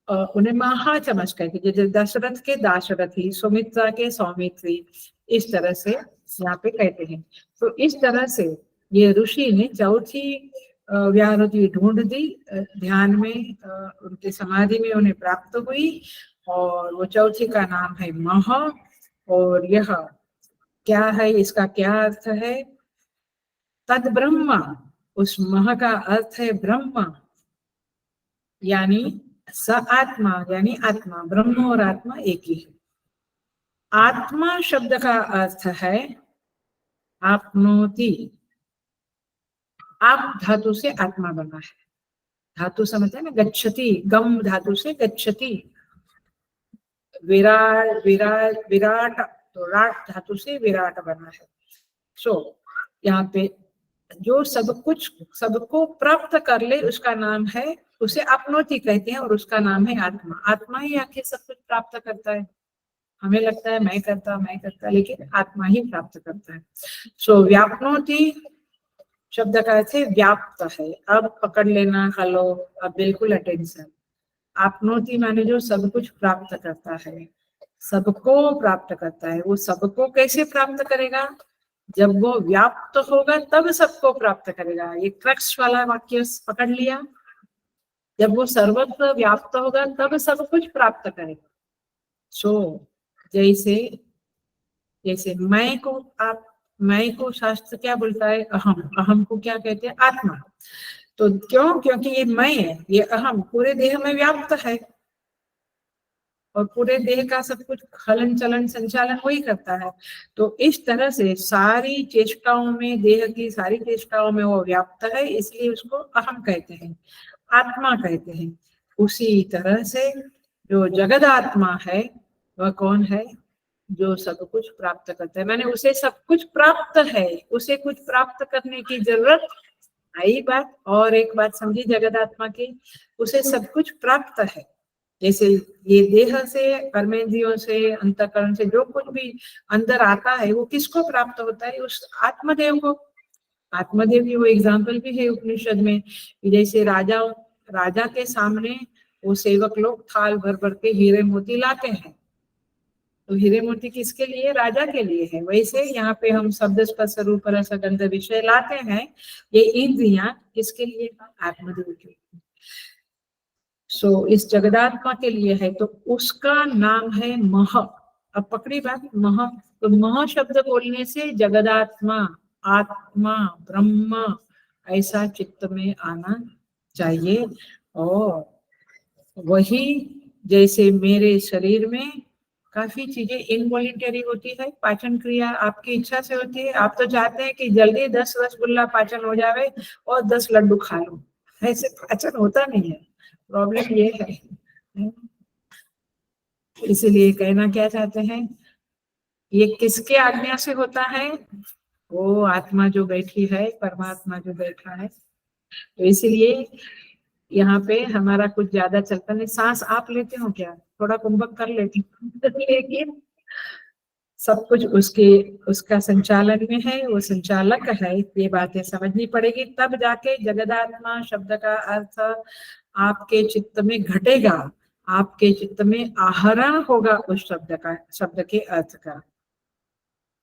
उन्हें महाचमस कहते, जैसे दशरथ के दाशरथी, सुमित्रा के सौमित्री, इस तरह से यहाँ पे कहते हैं। तो इस तरह से ये ऋषि ने चौथी व्याहृति ढूंढ दी, ध्यान में उनके समाधि में उन्हें प्राप्त हुई, और वो चौथी का नाम है मह। और यह क्या है, इसका क्या अर्थ है, तद ब्रह्म, उस मह का अर्थ है ब्रह्म, यानी स आत्मा, यानी आत्मा, ब्रह्म और आत्मा एक ही है। आत्मा शब्द का अर्थ है आपनोति, आप धातु से आत्मा बना है, धातु समझते हैं ना, गच्छति, गम धातु से गच्छति, विराट विराट विराट, तो राट धातु से विराट बना है। सो यहाँ पे जो सब कुछ सबको प्राप्त कर ले उसका नाम है, उसे अपनोति कहते हैं, और उसका नाम है आत्मा। आत्मा ही आखिर सब कुछ प्राप्त करता है। हमें लगता है मैं करता, लेकिन आत्मा ही प्राप्त करता है। सो व्यापनोति शब्द का अर्थ है व्याप्त है। अब पकड़ लेना, हेलो, अब बिल्कुल अटेंशन। आपनोति माने जो सब कुछ प्राप्त करता है, सबको प्राप्त करता है। वो सबको कैसे प्राप्त करेगा, जब वो व्याप्त होगा तब सबको प्राप्त करेगा। ये क्रक्स वाला वाक्य पकड़ लिया, जब वो सर्वत्र व्याप्त होगा तब सब कुछ प्राप्त करेगा। सो जैसे मैं को आप मैं को शास्त्र क्या बोलता है? अहम। अहम को क्या कहते हैं? आत्मा। तो क्यों? क्योंकि ये मैं है, ये अहम पूरे देह में व्याप्त है और पूरे देह का सब कुछ हलन चलन संचालन वही करता है। तो इस तरह से सारी चेष्टाओं में, देह की सारी चेष्टाओं में वो व्याप्त है, इसलिए उसको अहम कहते हैं, आत्मा कहते हैं। उसी तरह से जो जगत आत्मा है वह कौन है? जो सब कुछ प्राप्त करता है। मैंने उसे सब कुछ प्राप्त है, उसे कुछ प्राप्त करने की जरूरत आई बात। और एक बात समझी जगदात्मा की, उसे सब कुछ प्राप्त है। जैसे ये देह से, कर्मेंद्रियों से, अंतःकरण से जो कुछ भी अंदर आता है वो किसको प्राप्त होता है? उस आत्मदेव को। आत्मदेव की वो एग्जाम्पल भी है उपनिषद में। जैसे राजा के सामने वो सेवक लोग थाल भर भर के हीरे मोती लाते हैं, तो हीरे मोती किसके लिए? राजा के लिए है। वैसे यहाँ पे हम शब्द स्पर्श रूप रस गंध विषय लाते हैं, ये इंद्रियां किसके लिए? आत्मदेव के लिए। सो इस जगदात्मा के लिए है, तो उसका नाम है मह। अब पकड़ी बात, मह। तो मह शब्द बोलने से जगदात्मा, आत्मा, ब्रह्म ऐसा चित्त में आना चाहिए। और वही जैसे मेरे शरीर में काफी चीजें इनवॉलेंटरी होती है, पाचन क्रिया आपकी इच्छा से होती है। आप तो चाहते हैं कि जल्दी 10 रसगुल्ला पाचन हो जावे और 10 लड्डू खा लो, ऐसे पाचन होता नहीं है। प्रॉब्लम ये है। इसीलिए कहना क्या चाहते हैं, ये किसके आज्ञा से होता है? वो आत्मा जो बैठी है, परमात्मा जो बैठा है। तो इसीलिए यहाँ पे हमारा कुछ ज्यादा चलता नहीं। सांस आप लेते हो क्या? थोड़ा कुंभक कर लेती हूँ लेकिन सब कुछ उसका संचालन में है, वो संचालक है। ये बातें समझनी पड़ेगी, तब जाके जगदात्मा शब्द का अर्थ आपके चित्त में घटेगा, आपके चित्त में आहरण होगा उस शब्द के अर्थ का,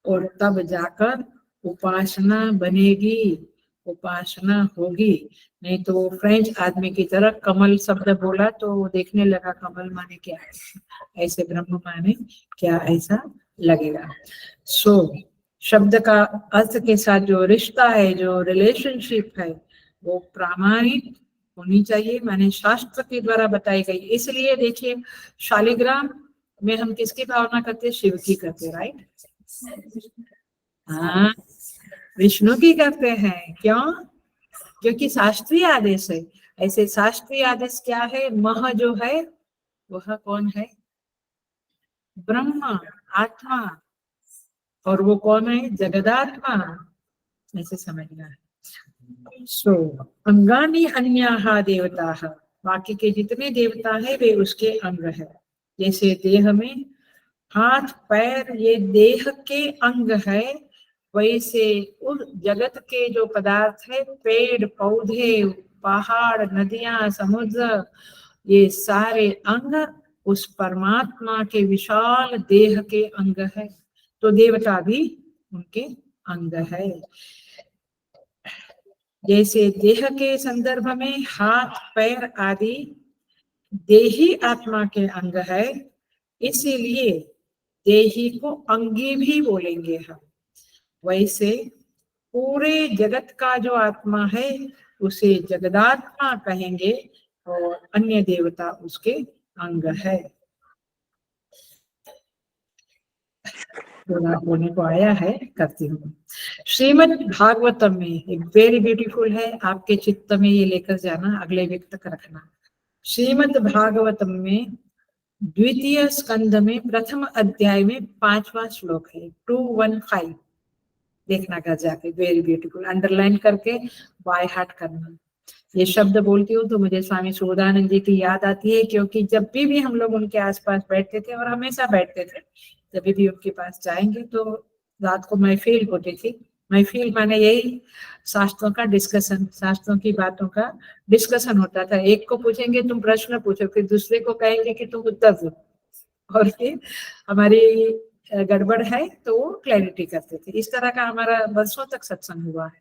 और तब जाकर उपासना बनेगी, उपासना होगी। नहीं तो वो फ्रेंच आदमी की तरह कमल शब्द बोला तो वो देखने लगा कमल माने क्या है, ऐसे ब्रह्म माने क्या, ऐसा लगेगा। सो शब्द का अर्थ के साथ जो रिश्ता है, जो रिलेशनशिप है, वो प्रामाणिक होनी चाहिए, माने शास्त्र के द्वारा बताई गई। इसलिए देखिए शालिग्राम में हम किसकी भावना करते हैं? शिव की करते, राइट? हाँ, विष्णु की करते हैं। क्यों? क्योंकि शास्त्रीय आदेश है। ऐसे शास्त्रीय आदेश क्या है? मह जो है वह कौन है? ब्रह्म, आत्मा। और वो कौन है? जगदात्मा। ऐसे समझना है। सो अंगानी अन्याहा देवता, बाकी के जितने देवता है वे उसके अंग है। जैसे देह में हाथ पैर ये देह के अंग है, वैसे उस जगत के जो पदार्थ है, पेड़ पौधे, पहाड़, नदियां, समुद्र, ये सारे अंग उस परमात्मा के विशाल देह के अंग है। तो देवता भी उनके अंग है। जैसे देह के संदर्भ में हाथ पैर आदि देही आत्मा के अंग है, इसीलिए देही को अंगी भी बोलेंगे हम। वैसे पूरे जगत का जो आत्मा है उसे जगदात्मा कहेंगे, और अन्य देवता उसके अंग है। थोड़ा होने को आया है, करती हूँ। श्रीमद् भागवतम में एक वेरी ब्यूटीफुल है, आपके चित्त में ये लेकर जाना, अगले वीक तक रखना। श्रीमद् भागवतम में द्वितीय स्कंद में प्रथम अध्याय में 5वां श्लोक है, 215। देखना घर जाके, वेरी ब्यूटीफुल, अंडरलाइन करके बाय हार्ट करना। ये शब्द बोलती हूँ तो मुझे स्वामी सुबोधानंद जी की याद आती है, क्योंकि जब भी हम लोग उनके आसपास बैठते थे, और हमेशा बैठते थे, जब भी उनके पास जाएंगे तो रात को महफिल होती थी। महफिल माने यही शास्त्रों का डिस्कशन, शास्त्रों की बातों का डिस्कशन होता था। एक को पूछेंगे तुम प्रश्न पूछो, फिर दूसरे को कहेंगे कि तुम उत्तर दो, और फिर हमारी गड़बड़ है तो वो क्लैरिटी करते थे। इस तरह का हमारा वर्षों तक सत्संग हुआ है।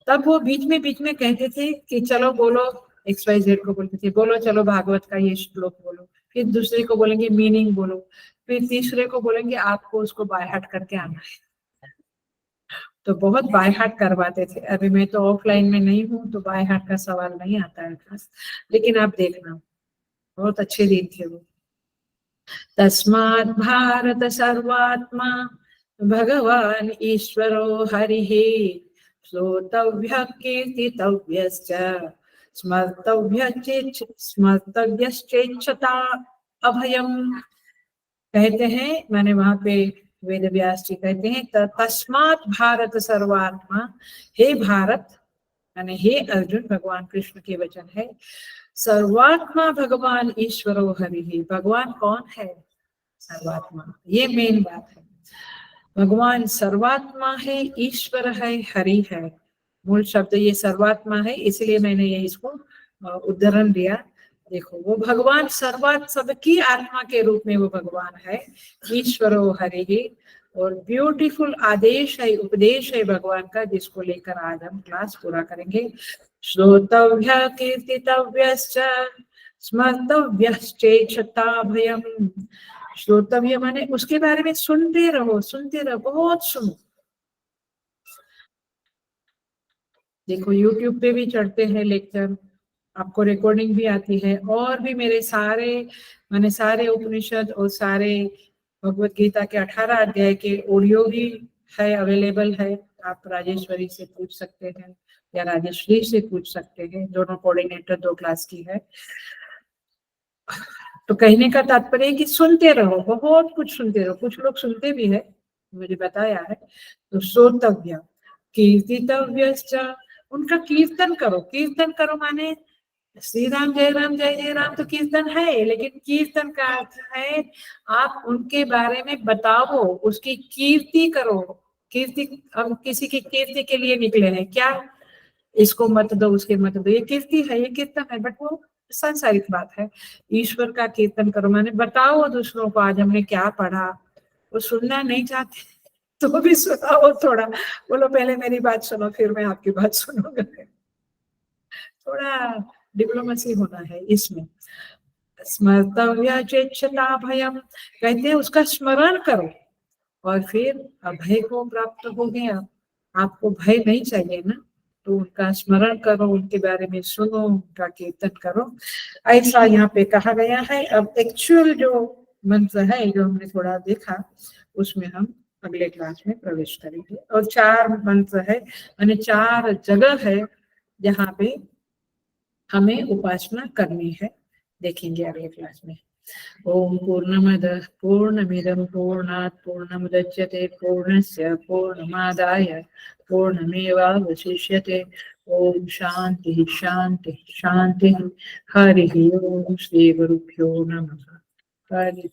तब वो बीच में कहते थे कि चलो बोलो, XYZ को बोलते थे, बोलो चलो भागवत का ये श्लोक बोलो। फिर दूसरे को बोलेंगे मीनिंग बोलो, फिर तीसरे को बोलेंगे आपको उसको बाय हार्ट करके आना है। तो बहुत बाय हार्ट करवाते थे। अभी मैं तो ऑफलाइन में नहीं हूँ तो बाय हार्ट का सवाल नहीं आता है खास, लेकिन आप देखना बहुत अच्छे दिन थे वो। तस्मात् भारत सर्वात्मा भगवान ईश्वरो हरिः श्रोतव्यः कीर्तितव्यश्च स्मर्तव्यश्चेच्छता अभयम। कहते हैं, माने वहां पे वेद व्यास जी कहते हैं तस्मात् भारत सर्वात्मा, हे भारत माने हे अर्जुन, भगवान कृष्ण के वचन है, सर्वात्मा भगवान ईश्वरो हरि। भगवान कौन है? सर्वात्मा, ये मेन बात है। भगवान सर्वात्मा है, ईश्वर है, हरि है। मूल शब्द ये सर्वात्मा है, इसलिए मैंने ये इसको उदाहरण दिया। देखो वो भगवान सर्वात, सबकी आत्मा के रूप में वो भगवान है, ईश्वरो हरि। और ब्यूटीफुल आदेश है, उपदेश है भगवान का, जिसको लेकर आज हम क्लास पूरा करेंगे। श्रोतव्य कीर्तितव्यश्च स्मर्तव्यश्चेच्छता भयम। श्रोतव्य माने उसके बारे में सुनते रहो, सुनते रहो, बहुत सुनो। देखो YouTube पे भी चढ़ते हैं लेक्चर, आपको रिकॉर्डिंग भी आती है, और भी मेरे सारे उपनिषद और सारे भगवत गीता के 18 अध्याय के ऑडियो भी है, अवेलेबल है। आप राजेश्वरी से पूछ सकते हैं या राजेश्वरी से पूछ सकते हैं, दोनों कोऑर्डिनेटर 2 क्लास की है। तो कहने का तात्पर्य कि सुनते रहो, बहुत कुछ सुनते रहो। कुछ लोग सुनते भी है, मुझे बताया है। तो श्रोतव्य कीर्तितव्यश्च, उनका कीर्तन करो। कीर्तन करो माने श्री राम जय राम जय जय राम तो कीर्तन है, लेकिन कीर्तन का अर्थ है आप उनके बारे में बताओ, उसकी कीर्ति करो। कीर्ति, हम किसी की कीर्ति के लिए निकले हैं क्या? इसको मत दो, उसके मत दो, ये कीर्ति है, ये कीर्तन है, बट वो सांसारिक बात है। ईश्वर का कीर्तन करो माने बताओ दूसरों को आज हमने क्या पढ़ा। वो सुनना नहीं चाहते तो भी सुनाओ थोड़ा, बोलो पहले मेरी बात सुनो फिर मैं आपकी बात सुनूंगा। थोड़ा डिप्लोमेसी होना है इसमें। स्मर्तव्य चेच्छता भयम, कहते हैं उसका स्मरण करो और फिर अभय को प्राप्त हो गया। आपको भय नहीं चाहिए ना, तो उनका स्मरण करो, उनके बारे में सुनो, उनका कीर्तन करो, ऐसा यहाँ पे कहा गया है। अब एक्चुअल जो मंत्र है जो हमने थोड़ा देखा, उसमें हम अगले क्लास में प्रवेश करेंगे। और 4 मंत्र है, यानी 4 जगह है जहाँ पे हमें उपासना करनी है, देखेंगे अगले क्लास में। ओम पूर्णमदः पूर्णमिदं पूर्णात् पूर्णमुदच्यते पूर्णस्य पूर्णमादाय पूर्णमेवावशिष्यते। ओम शांति शांति शांति। हरि ओम। श्री गुरुभ्यो नमः। हरि